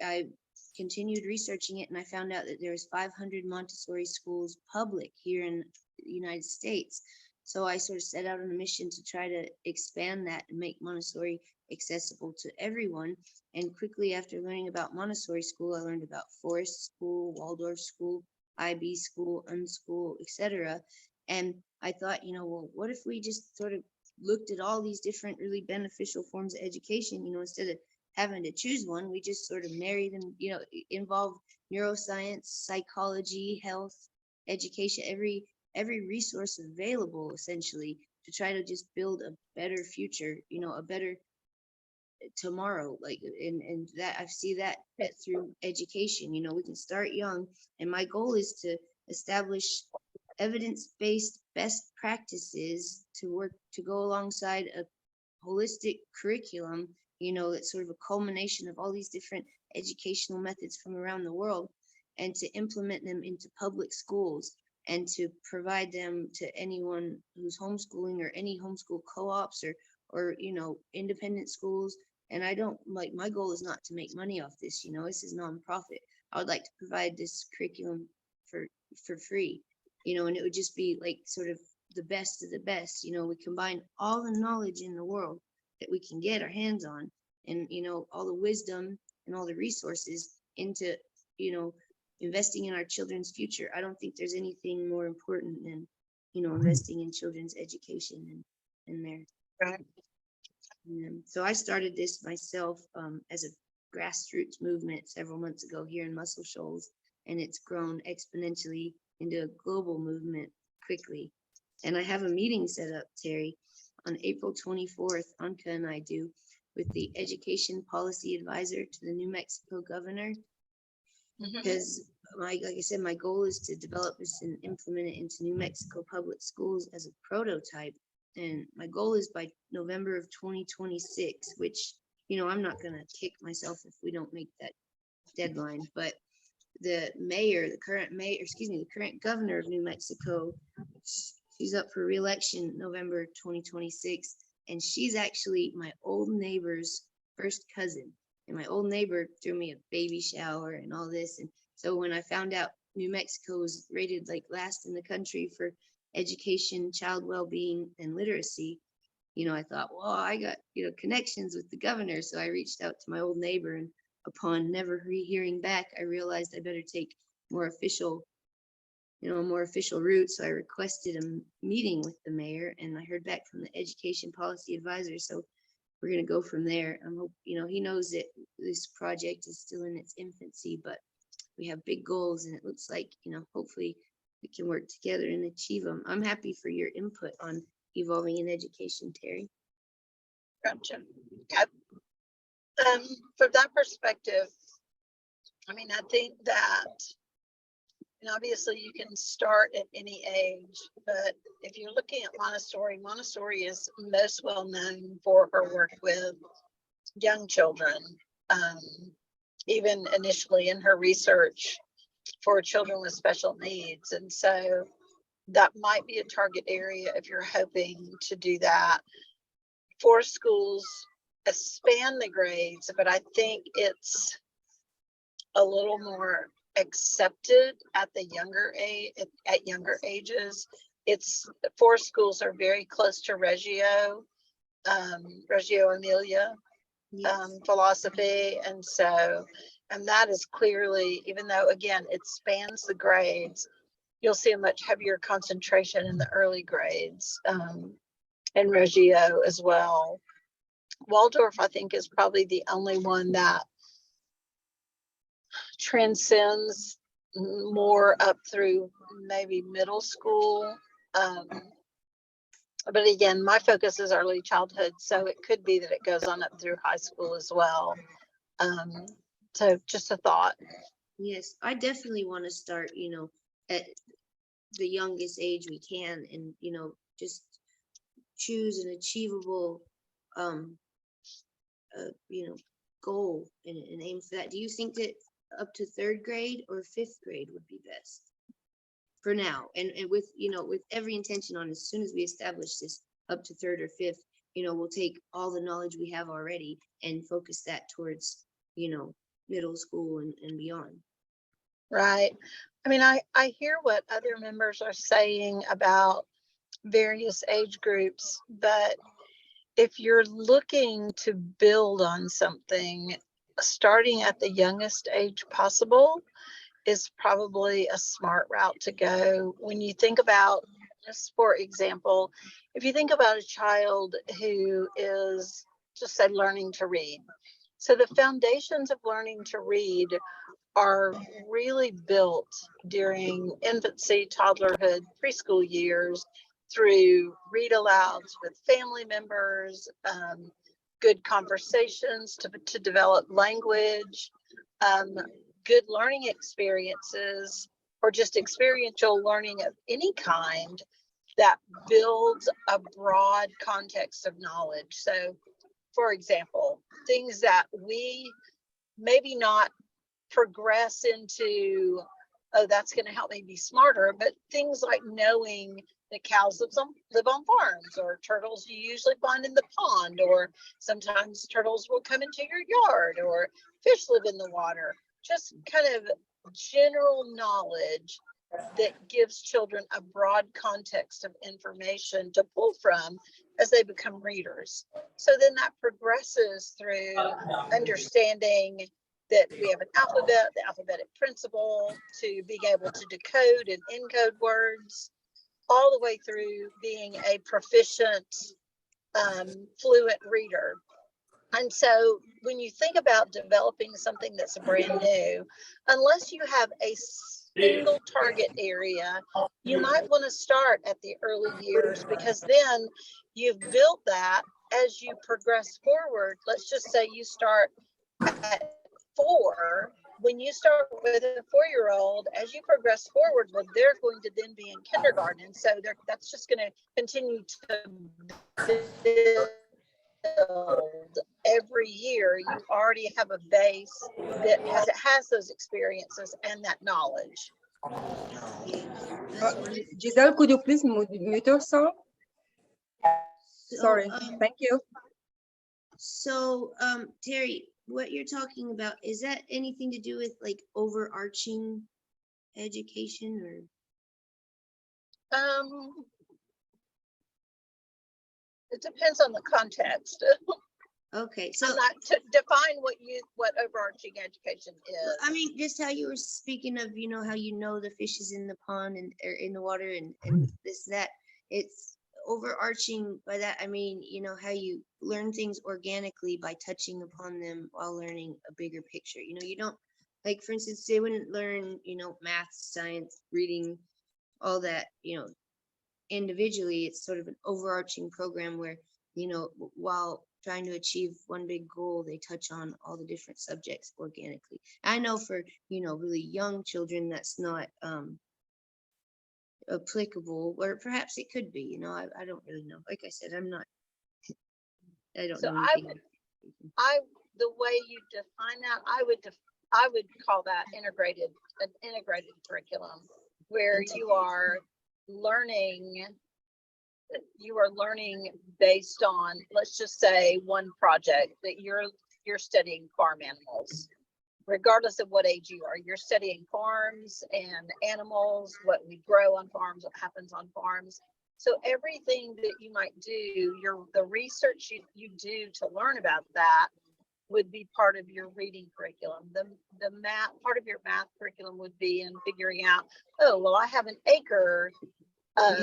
I continued researching it, and I found out that there's 500 Montessori schools public here in the United States. So I sort of set out on a mission to try to expand that and make Montessori accessible to everyone. And quickly after learning about Montessori school, I learned about Forest School, Waldorf School, IB School, Unschool, etc. And I thought, you know, well, what if we just sort of looked at all these different really beneficial forms of education, you know, instead of having to choose one, we just sort of marry them, you know, involve neuroscience, psychology, health, education, every resource available essentially, to try to just build a better future, you know, a better tomorrow. Like, and that I see that through education, you know, we can start young. And my goal is to establish evidence-based best practices to go alongside a holistic curriculum, that's sort of a culmination of all these different educational methods from around the world, and to implement them into public schools and to provide them to anyone who's homeschooling or any homeschool co-ops or independent schools. And I don't like, my goal is not to make money off this, this is nonprofit. I would like to provide this curriculum for free, and it would just be like sort of the best of the best. We combine all the knowledge in the world that we can get our hands on, and all the wisdom and all the resources into investing in our children's future. I don't think there's anything more important than investing in children's education and their Right. so I started this myself as a grassroots movement several months ago here in Muscle Shoals, and it's grown exponentially into a global movement quickly. And I have a meeting set up, Terry, on April 24th, Anka and I do, with the Education Policy Advisor to the New Mexico governor, because like I said, my goal is to develop this and implement it into New Mexico public schools as a prototype. And my goal is by November of 2026, which, I'm not going to kick myself if we don't make that deadline, but the current governor of New Mexico, she's up for re-election November 2026. And she's actually my old neighbor's first cousin. And my old neighbor threw me a baby shower and all this. And so when I found out New Mexico was rated like last in the country for education, child well-being, and literacy, I thought, well, I got, connections with the governor. So I reached out to my old neighbor, and upon never hearing back, I realized I better take a more official route. So I requested a meeting with the mayor, and I heard back from the Education Policy Advisor. So we're going to go from there. I hope, he knows that this project is still in its infancy, but we have big goals, and it looks like, hopefully we can work together and achieve them. I'm happy for your input on evolving in education, Terry. Gotcha. From that perspective, I think that, and obviously you can start at any age, but if you're looking at Montessori is most well known for her work with young children, even initially in her research for children with special needs. And so that might be a target area if you're hoping to do that. For schools span the grades, but I think it's a little more accepted at the younger ages. It's 4 schools are very close to Reggio Emilia philosophy, and that is clearly, even though again it spans the grades, you'll see a much heavier concentration in the early grades, and Reggio as well. Waldorf, I think, is probably the only one that transcends more up through maybe middle school. But again, my focus is early childhood, so it could be that it goes on up through high school as well. So just a thought. Yes, I definitely want to start, at the youngest age we can, and, just choose an achievable, goal and aim for that. Do you think that up to 3rd grade or 5th grade would be best for now? And with, with every intention on, as soon as we establish this up to 3rd or 5th, we'll take all the knowledge we have already and focus that towards, middle school and beyond. Right. I hear what other members are saying about various age groups, but if you're looking to build on something, starting at the youngest age possible is probably a smart route to go. When you think about, just for example, if you think about a child who is, just say, learning to read. So the foundations of learning to read are really built during infancy, toddlerhood, preschool years, through read alouds with family members, good conversations to develop language, good learning experiences or just experiential learning of any kind that builds a broad context of knowledge. So, for example, things that we maybe not progress into, oh, that's going to help me be smarter, but things like knowing that cows live on farms, or turtles you usually find in the pond, or sometimes turtles will come into your yard, or fish live in the water. Just kind of general knowledge that gives children a broad context of information to pull from as they become readers. So then that progresses through understanding that we have an alphabet, the alphabetic principle, to being able to decode and encode words, all the way through being a proficient, fluent reader. And so when you think about developing something that's brand new, unless you have a single target area, you might want to start at the early years, because then you've built that as you progress forward. Let's just say you start at 4. When you start with a 4-year-old, as you progress forward, well, they're going to then be in kindergarten. And so that's just going to continue to build every year. You already have a base that has those experiences and that knowledge. Giselle, could you please mute yourself? Sorry, thank you. So, Terry, what you're talking about, is that anything to do with like overarching education, or? It depends on the context. Okay, so I'm not to define what overarching education is. I mean, just how you were speaking of, how the fish is in the pond and or in the water and this, that, it's overarching. By that, I mean, how you learn things organically by touching upon them while learning a bigger picture. You don't, like, for instance, they wouldn't learn, math, science, reading, all that, individually. It's sort of an overarching program where, while trying to achieve one big goal, they touch on all the different subjects organically. I know for, really young children, that's not applicable, or perhaps it could be, I don't really know. Like I said, I don't So know anything. the way you define that, I would call that an integrated curriculum, where you are learning based on, let's just say, one project that you're studying farm animals. Regardless of what age you are, you're studying farms and animals, what we grow on farms, what happens on farms. So everything that you might do, the research you do to learn about that would be part of your reading curriculum. The math part of your math curriculum would be in figuring out, oh, well, I have an acre of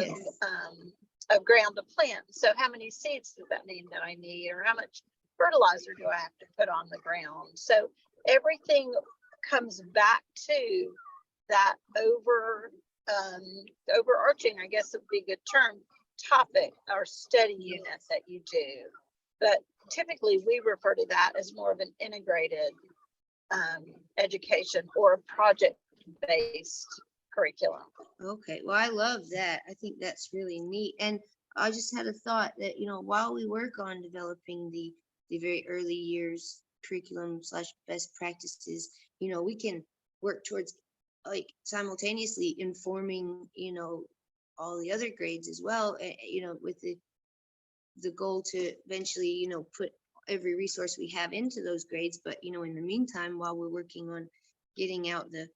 of ground to plant. So how many seeds does that mean that I need, or how much fertilizer do I have to put on the ground? So everything comes back to that overarching, I guess would be a good term, topic or study unit that you do. But typically we refer to that as more of an integrated education or a project-based curriculum. Okay, well, I love that. I think that's really neat. And I just had a thought that, while we work on developing the very early years curriculum / best practices, we can work towards, like, simultaneously informing, all the other grades as well, with the goal to eventually, put every resource we have into those grades. But, in the meantime, while we're working on getting out the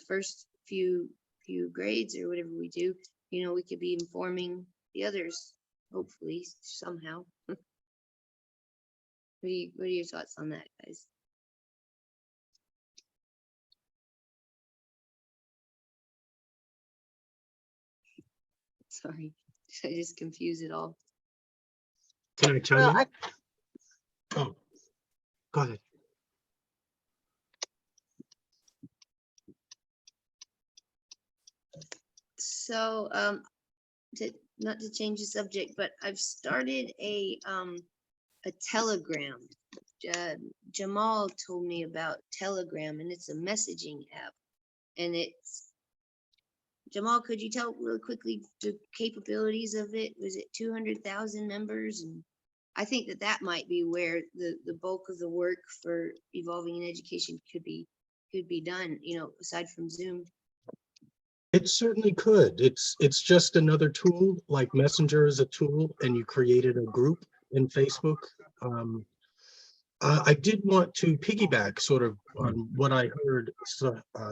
first few grades or whatever we do, we could be informing the others, hopefully, somehow. What are your thoughts on that, guys? Sorry, I just confuse it all. Can I chime in? Oh, go ahead. So, not to change the subject, but I've started a Telegram. Jamal told me about Telegram, and it's a messaging app. and it's, Jamal, could you tell really quickly the capabilities of it? Was it 200,000 members? And I think that that might be where the bulk of the work for evolving in education could be done, you know, aside from Zoom. It certainly could. It's just another tool, like Messenger is a tool, and you created a group in Facebook. I did want to piggyback sort of on what I heard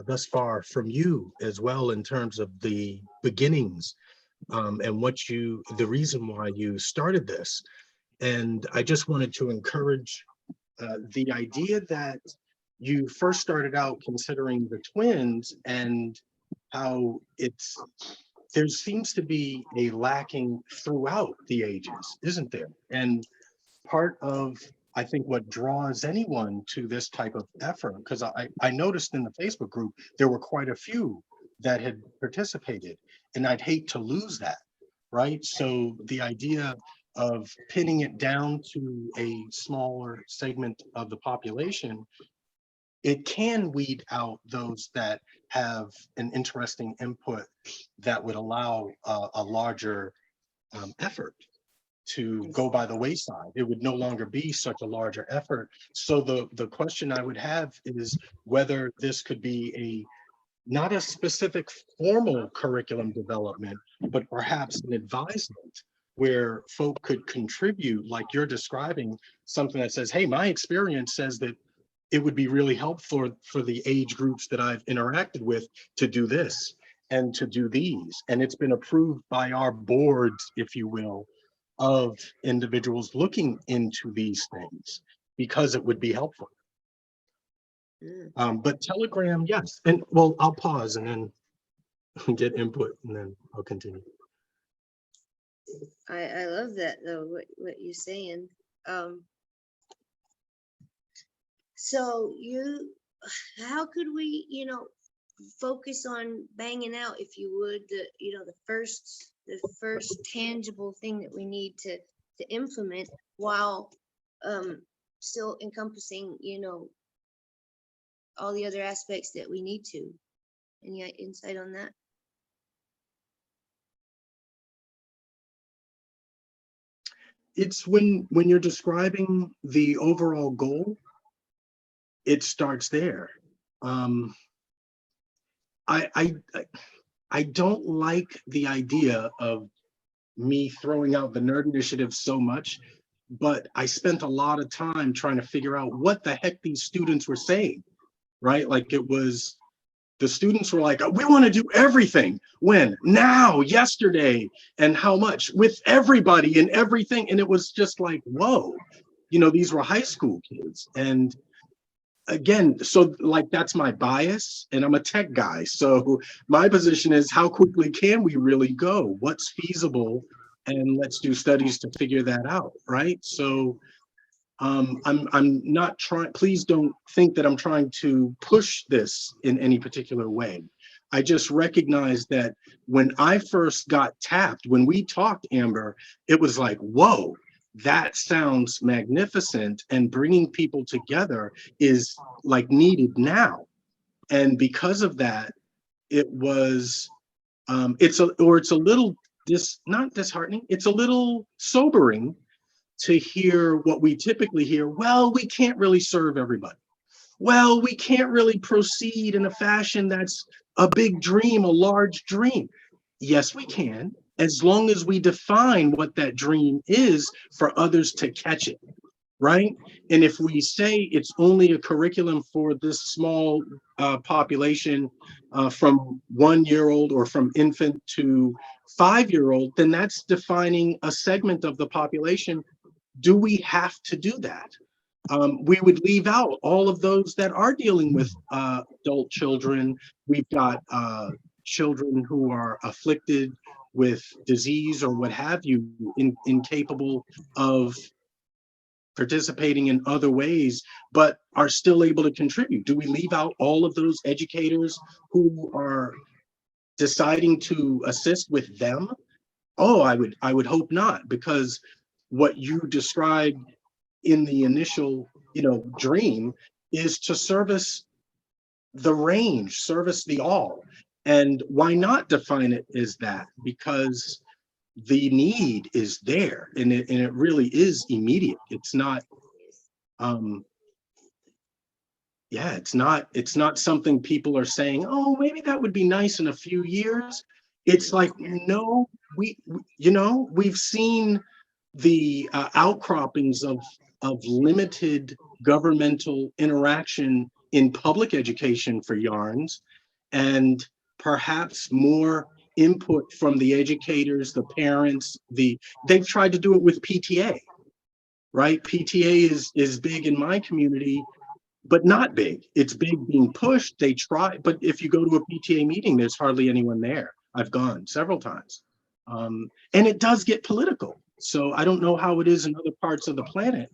thus far from you as well, in terms of the beginnings and the reason why you started this. And I just wanted to encourage the idea that you first started out considering the twins and how there seems to be a lacking throughout the ages, isn't there? And part of, I think, what draws anyone to this type of effort, because I noticed in the Facebook group, there were quite a few that had participated, and I'd hate to lose that, right? So the idea of pinning it down to a smaller segment of the population, it can weed out those that have an interesting input that would allow a larger effort to go by the wayside. It would no longer be such a larger effort. So the question I would have is whether this could be not a specific formal curriculum development, but perhaps an advisement where folk could contribute, like you're describing, something that says, hey, my experience says that it would be really helpful for the age groups that I've interacted with to do this and to do these. And it's been approved by our boards, if you will, of individuals looking into these things because it would be helpful. But Telegram, yes. And well, I'll pause and then get input and then I'll continue. I love that though, what you're saying. So how could we, you know, focus on banging out, if you would, the first tangible thing that we need to implement while still encompassing, you know, all the other aspects that we need to. Any insight on that? It's when you're describing the overall goal, it starts there. I don't like the idea of me throwing out the Nerd Initiative so much, but I spent a lot of time trying to figure out what the heck these students were saying, right? Like the students were like, we want to do everything. When? Now, yesterday, and how much? With everybody and everything. And it was just like, whoa, you know, these were high school kids. And again, so like that's my bias, and I'm a tech guy. So my position is, how quickly can we really go? What's feasible? And let's do studies to figure that out, right? So I'm not trying, please don't think that I'm trying to push this in any particular way. I just recognize that when I first got tapped, when we talked, Amber, it was like, whoa, that sounds magnificent, and bringing people together is like needed now. And because of that, it was, it's a little, not disheartening, it's a little sobering to hear what we typically hear. Well, we can't really serve everybody. Well, we can't really proceed in a fashion that's a big dream, a large dream. Yes, we can, as long as we define what that dream is for others to catch it, right? And if we say it's only a curriculum for this small population from 1-year-old or from infant to 5-year-old, then that's defining a segment of the population. Do we have to do that? We would leave out all of those that are dealing with adult children. We've got children who are afflicted with disease or what have you, incapable of participating in other ways, but are still able to contribute. Do we leave out all of those educators who are deciding to assist with them? Oh, I would hope not, because what you described in the initial, dream is to service the range, service the all. And why not define it as that? Because the need is there, and it really is immediate. It's not, yeah, it's not something people are saying, oh, maybe that would be nice in a few years. It's like, no, we've seen the outcroppings of limited governmental interaction in public education for yarns, and perhaps more input from the educators, the parents. They've tried to do it with PTA, right? PTA is big in my community, but not big. It's big being pushed. They try, but if you go to a PTA meeting, there's hardly anyone there. I've gone several times. And it does get political. So I don't know how it is in other parts of the planet,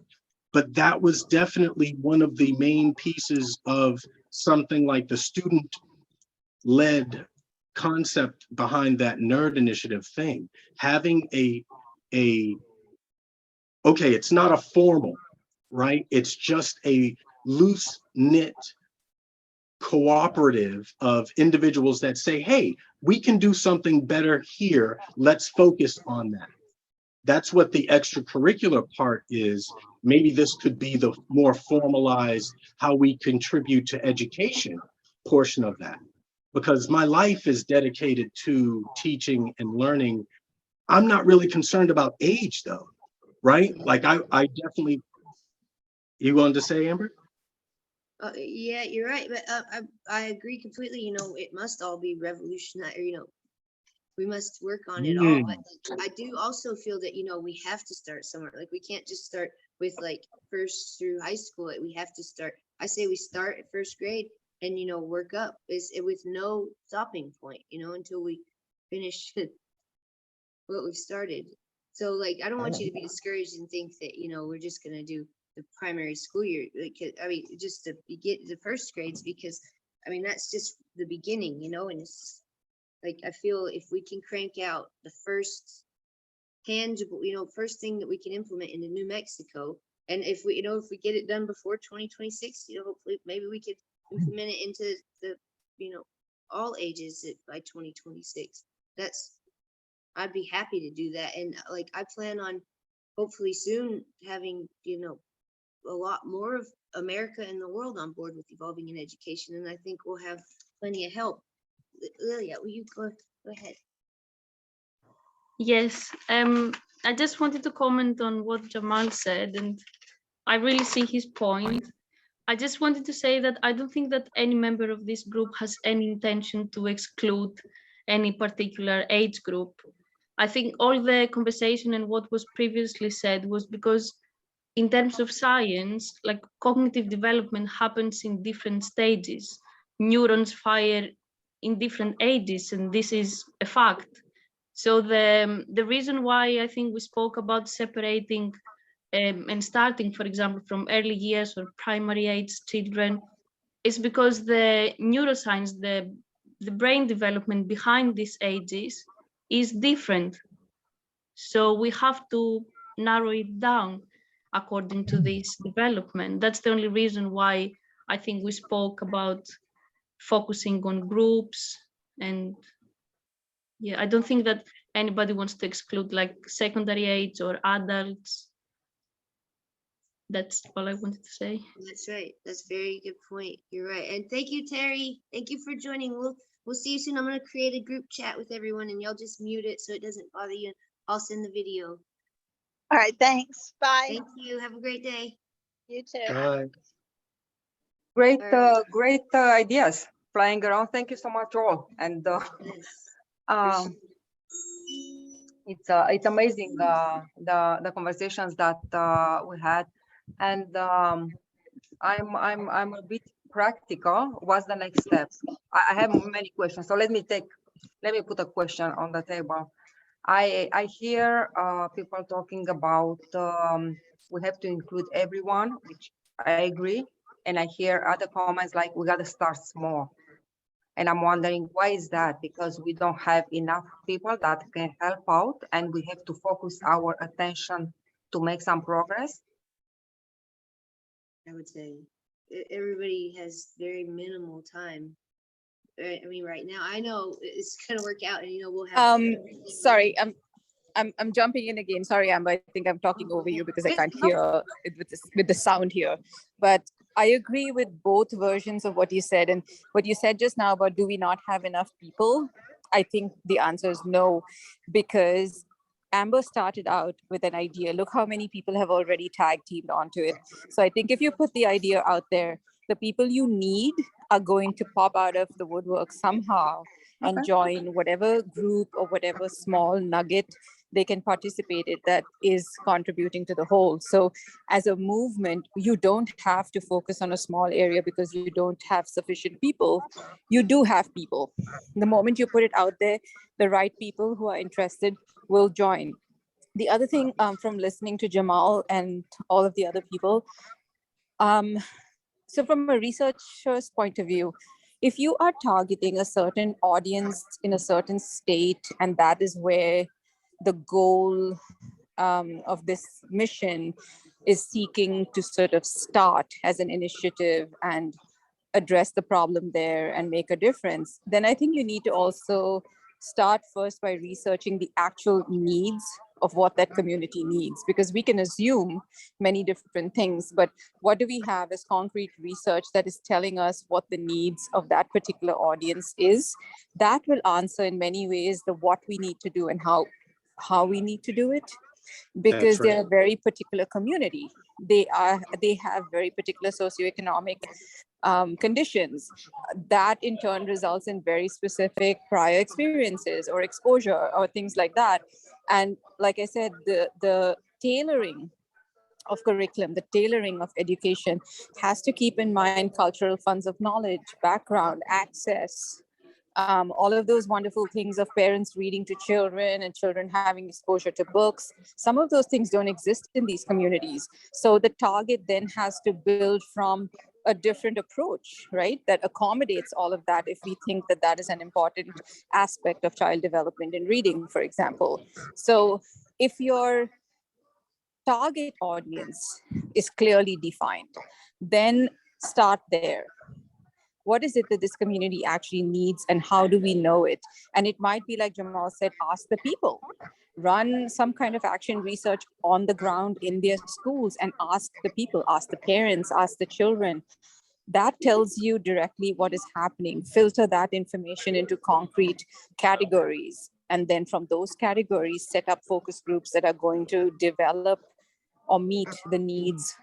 but that was definitely one of the main pieces of something like the student-led concept behind that Nerd Initiative thing. Having okay, it's not a formal, right? It's just a loose knit cooperative of individuals that say, hey, we can do something better here. Let's focus on that. That's what the extracurricular part is. Maybe this could be the more formalized, how we contribute to education portion of that. Because my life is dedicated to teaching and learning. I'm not really concerned about age though, right? Like I definitely, you wanted to say, Amber? Yeah, you're right, but I agree completely. You know, it must all be revolutionary. You know, we must work on it all. But I do also feel that, you know, we have to start somewhere. Like we can't just start with like first through high school. We have to start. I say we start at first grade and, you know, work up with no stopping point, you know, until we finish what we've started. So like, I don't want you to be discouraged and think that, you know, we're just going to do the primary school year. Like, I mean, just to get the first grades, because I mean, that's just the beginning, you know, and it's like, I feel if we can crank out the first tangible, you know, first thing that we can implement into New Mexico. And if we, you know, if we get it done before 2026, you know, hopefully maybe we could implement it into the, you know, all ages by 2026. I'd be happy to do that. And like, I plan on hopefully soon having, you know, a lot more of America and the world on board with evolving in education. And I think we'll have plenty of help. Lilia, will you go ahead? Yes, I just wanted to comment on what Jamal said, and I really see his point. I just wanted to say that I don't think that any member of this group has any intention to exclude any particular age group. I think all the conversation and what was previously said was because in terms of science, like cognitive development happens in different stages. Neurons fire in different ages, and this is a fact. So the reason why I think we spoke about separating and starting, for example, from early years or primary age children is because the neuroscience, the brain development behind these ages is different. So we have to narrow it down according to this development. That's the only reason why I think we spoke about focusing on groups. And yeah, I don't think that anybody wants to exclude like secondary age or adults. That's all I wanted to say. That's right. That's a very good point. You're right. And thank you, Terry. Thank you for joining. We'll see you soon. I'm going to create a group chat with everyone and y'all just mute it so it doesn't bother you. I'll send the video. All right, thanks. Bye. Thank you. Have a great day. You too. Bye. Great, All right. great ideas flying around. Thank you so much, all. And Yes. it's amazing the conversations that we had, and I'm a bit practical. What's the next step? I have many questions, so let me put a question on the table. I hear people talking about we have to include everyone, which I agree, and I hear other comments like we got to start small. And I'm wondering, why is that? Because we don't have enough people that can help out, and we have to focus our attention to make some progress. I would say everybody has very minimal time. I mean, right now, I know it's gonna work out and we'll have. Sorry, I'm jumping in again. Sorry, Amber. I think I'm talking over you because I can't hear it with the sound here. But I agree with both versions of what you said. And what you said just now about do we not have enough people? I think the answer is no, because Amber started out with an idea. Look how many people have already tag teamed onto it. So I think if you put the idea out there, the people you need are going to pop out of the woodwork somehow and join whatever group or whatever small nugget they can participate in that is contributing to the whole. So as a movement, you don't have to focus on a small area because you don't have sufficient people. You do have people. The moment you put it out there, the right people who are interested will join. The other thing from listening to Jamal and all of the other people, so from a researcher's point of view, if you are targeting a certain audience in a certain state, and that is where the goal of this mission is seeking to sort of start as an initiative and address the problem there and make a difference, then I think you need to also start first by researching the actual needs of what that community needs, because we can assume many different things, but what do we have as concrete research that is telling us what the needs of that particular audience is? That will answer in many ways the what we need to do and how we need to do it, because they're a very particular community. They have very particular socioeconomic conditions that in turn results in very specific prior experiences or exposure or things like that. And like I said, the tailoring of curriculum, the tailoring of education has to keep in mind cultural funds of knowledge, background, access, all of those wonderful things of parents reading to children and children having exposure to books. Some of those things don't exist in these communities. So the target then has to build from a different approach, right? That accommodates all of that if we think that that is an important aspect of child development in reading, for example. So if your target audience is clearly defined, then start there. What is it that this community actually needs and how do we know it? And it might be like Jamal said, ask the people, run some kind of action research on the ground in their schools and ask the people, ask the parents, ask the children. That tells you directly what is happening. Filter that information into concrete categories. And then from those categories, set up focus groups that are going to develop or meet the needs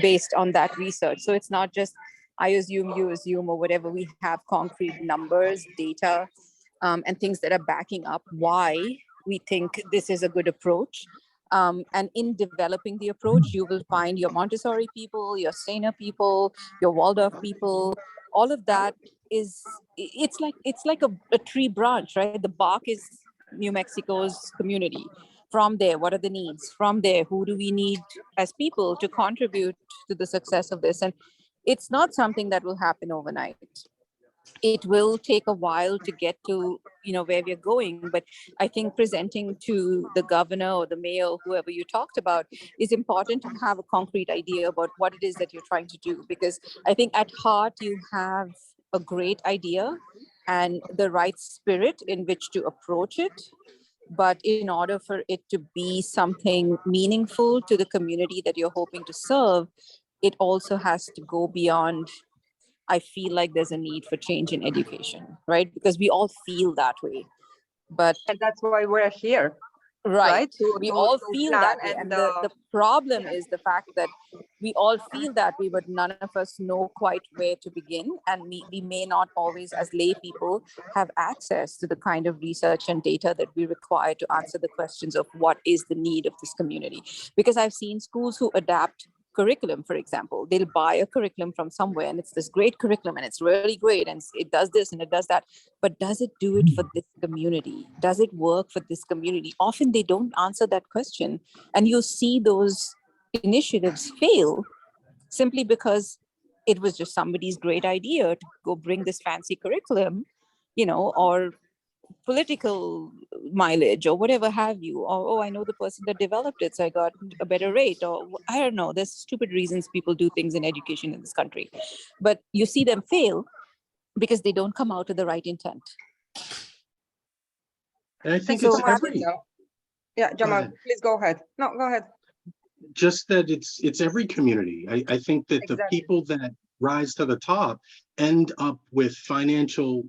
based on that research. So it's not just I assume, you assume, or whatever. We have concrete numbers, data, and things that are backing up why we think this is a good approach. And in developing the approach, you will find your Montessori people, your Steiner people, your Waldorf people. All of that is, it's like a tree branch, right? The bark is New Mexico's community. From there, what are the needs? From there, who do we need as people to contribute to the success of this? And it's not something that will happen overnight. It will take a while to get to, where we're going. But I think presenting to the governor or the mayor, or whoever you talked about, is important to have a concrete idea about what it is that you're trying to do. Because I think at heart, you have a great idea and the right spirit in which to approach it. But in order for it to be something meaningful to the community that you're hoping to serve, it also has to go beyond, I feel like there's a need for change in education, right? Because we all feel that way. But And that's why we're here. right. To- We to- all to feel plan that way. And the problem is the fact that we all feel that way, but none of us know quite where to begin. And we may not always, as lay people, have access to the kind of research and data that we require to answer the questions of what is the need of this community. Because I've seen schools who adapt curriculum, for example. They'll buy a curriculum from somewhere and it's this great curriculum and it's really great and it does this and it does that. But does it do it for this community? Does it work for this community? Often they don't answer that question. And you see those initiatives fail simply because it was just somebody's great idea to go bring this fancy curriculum, or political mileage or whatever have you, or oh, I know the person that developed it, so I got a better rate, or I don't know. There's stupid reasons people do things in education in this country, but you see them fail because they don't come out with the right intent. And I think Thank you it's so much, every, Michelle. Yeah, Jamal, ahead. please go ahead. No, go ahead. just that it's every community. I think that the Exactly. people that rise to the top end up with financial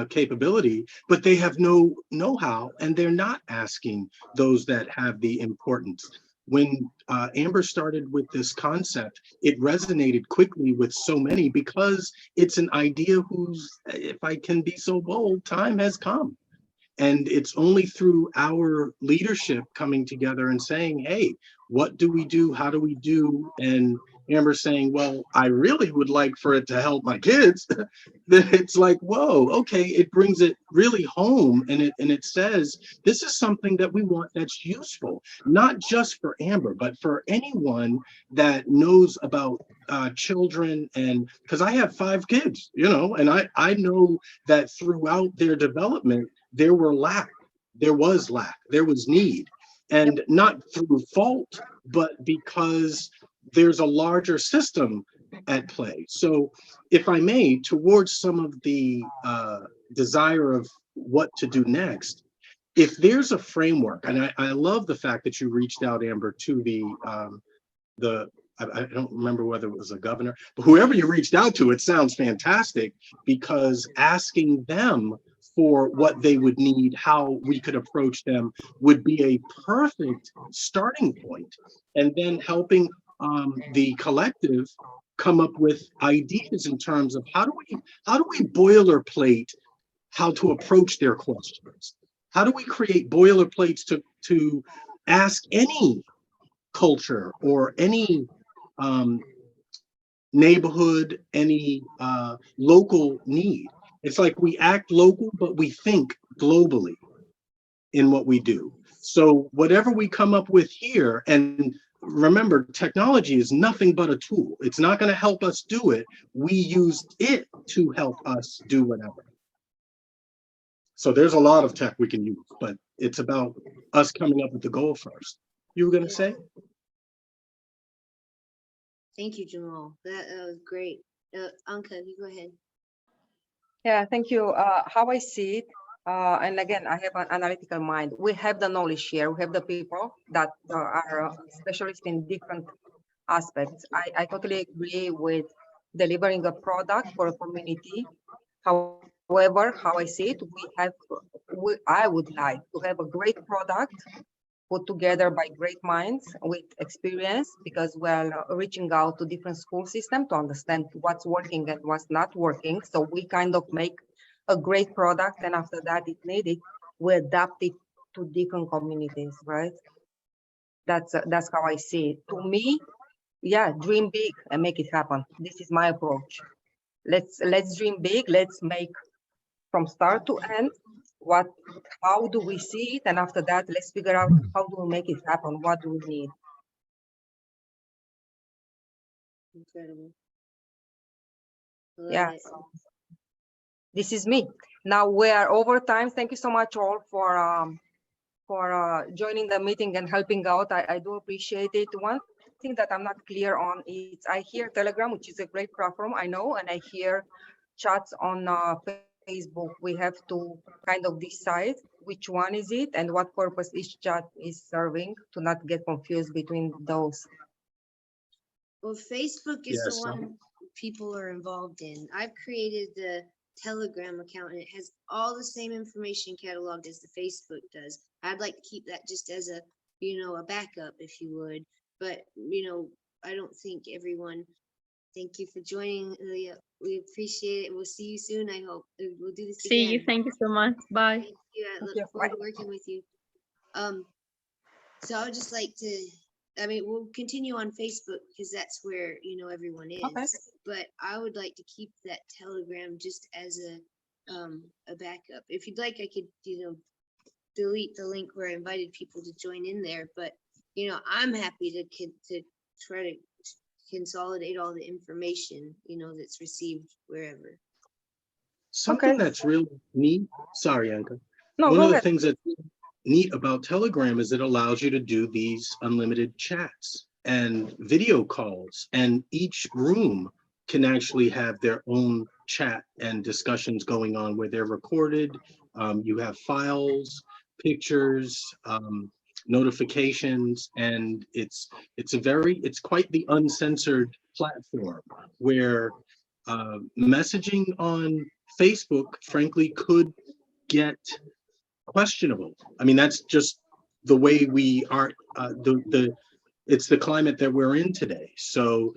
capability, but they have no know-how, and they're not asking those that have the importance. When Amber started with this concept, it resonated quickly with so many because it's an idea whose, if I can be so bold, time has come. And it's only through our leadership coming together and saying, hey, what do we do? How do we do? And Amber saying, well, I really would like for it to help my kids. Then it's like, whoa, okay, it brings it really home. And it says, this is something that we want that's useful, not just for Amber, but for anyone that knows about children. And because I have 5 kids, you know, and I know that throughout their development, there was lack, there was need, and not through fault, but because there's a larger system at play. So if I may, towards some of the desire of what to do next, if there's a framework, and I love the fact that you reached out, Amber, to I don't remember whether it was a governor, but whoever you reached out to, it sounds fantastic, because asking them for what they would need, how we could approach them, would be a perfect starting point. And then helping the collective come up with ideas in terms of how do we boilerplate how to approach their questions? How do we create boilerplates to ask any culture or any neighborhood, any local need? It's like we act local, but we think globally in what we do. So whatever we come up with here, and remember, technology is nothing but a tool. It's not going to help us do it. We use it to help us do whatever. So there's a lot of tech we can use, but it's about us coming up with the goal first. You were going to say? Thank you, Jamal. That was great. Anka, you go ahead. Yeah, thank you. How I see it, and again, I have an analytical mind. We have the knowledge here. We have the people that are specialists in different aspects. I totally agree with delivering a product for a community. However, how I see it, I would like to have a great product put together by great minds with experience, because we're reaching out to different school systems to understand what's working and what's not working. So we kind of make a great product, and after that, if needed, we adapt it to different communities, right? That's how I see it. To me, yeah, dream big and make it happen. This is my approach. Let's dream big. Let's make from start to end. How do we see it? And after that, let's figure out how do we make it happen? What do we need? Incredible. Yeah. So this is me. Now we are over time. Thank you so much all for joining the meeting and helping out. I do appreciate it. One thing that I'm not clear on is I hear Telegram, which is a great platform, I know, and I hear chats on Facebook. We have to kind of decide which one is it and what purpose each chat is serving, to not get confused between those. Well, Facebook is the one people are involved in. I've created the Telegram account, and it has all the same information cataloged as the Facebook does. I'd like to keep that just as a, a backup, if you would. But, I don't think everyone. Thank you for joining, Leah. We appreciate it. We'll see you soon, I hope. We'll do this See again. you. Thank you so much. Bye. Thank you. I look forward to working with you. So I would just like to, we'll continue on Facebook because that's where, everyone is. Okay. But I would like to keep that Telegram just as a backup. If you'd like, I could, delete the link where I invited people to join in there. But, I'm happy to try to consolidate all the information, that's received wherever. Something that's really neat. Sorry, Anka. No, one go of the ahead. things that's neat about Telegram is it allows you to do these unlimited chats and video calls, and each room can actually have their own chat and discussions going on where they're recorded. You have files, pictures, notifications, and it's quite the uncensored platform where messaging on Facebook, frankly, could get questionable. I mean, that's just the way we are. It's the climate that we're in today. So,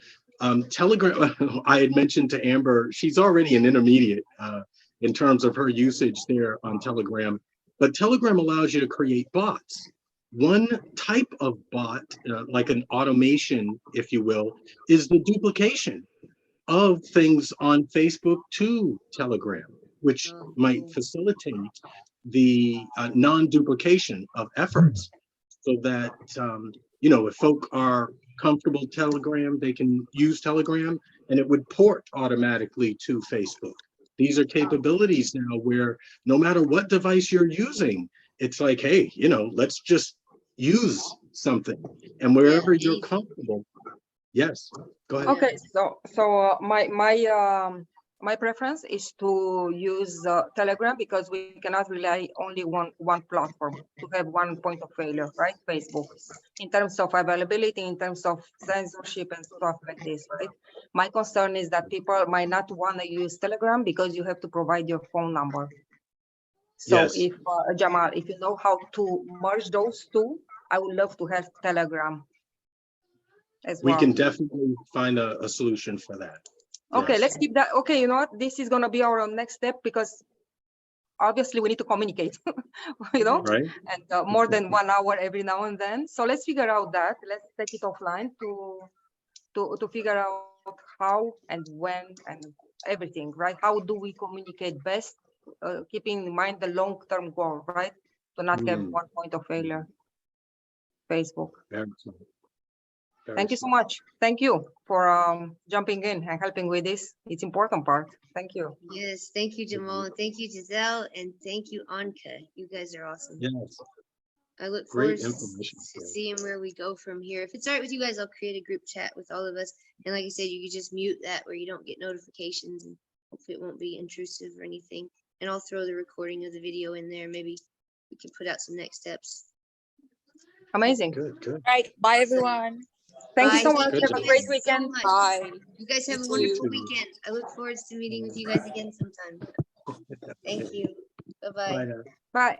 Telegram. I had mentioned to Amber, she's already an intermediate in terms of her usage there on Telegram. But Telegram allows you to create bots. One type of bot, like an automation, if you will, is the duplication of things on Facebook to Telegram, which might facilitate the non-duplication of efforts, so that if folk are comfortable Telegram, they can use Telegram, and it would port automatically to Facebook. These are capabilities now where no matter what device you're using, it's like, hey, let's just use something, and wherever you're comfortable. Yes, go ahead. Okay, so my preference is to use Telegram, because we cannot rely only one platform to have one point of failure, right? Facebook, in terms of availability, in terms of censorship and stuff like this, right? My concern is that people might not want to use Telegram because you have to provide your phone number. So Yes. if Jamal, if you know how to merge those two, I would love to have Telegram as We well. can definitely find a solution for that. Okay, Yes. let's keep that. Okay, you know what? This is going to be our next step, because obviously we need to communicate, Right. and more than 1 hour every now and then. So let's figure out that. Let's take it offline to figure out how and when and everything, right? How do we communicate best, keeping in mind the long-term goal, right? To not have one point of failure. Facebook. Very smart. Very Thank you so smart. much. Thank you for jumping in and helping with this. It's important part. Thank you. Yes, thank you, Jamal. And thank you, Giselle. And thank you, Anka. You guys are awesome. Yes. I look Great forward information. to seeing where we go from here. If it's all right with you guys, I'll create a group chat with all of us. And like I said, you can just mute that where you don't get notifications, and hopefully it won't be intrusive or anything. And I'll throw the recording of the video in there. Maybe we can put out some next steps. Amazing. Good, good. Right. Bye, everyone. Thank you Bye. so much. Good Have a job. great So weekend. much. Bye. You guys have a You wonderful too. weekend. I look forward to meeting with you guys again sometime. Thank you. Bye-bye. Bye now. Bye.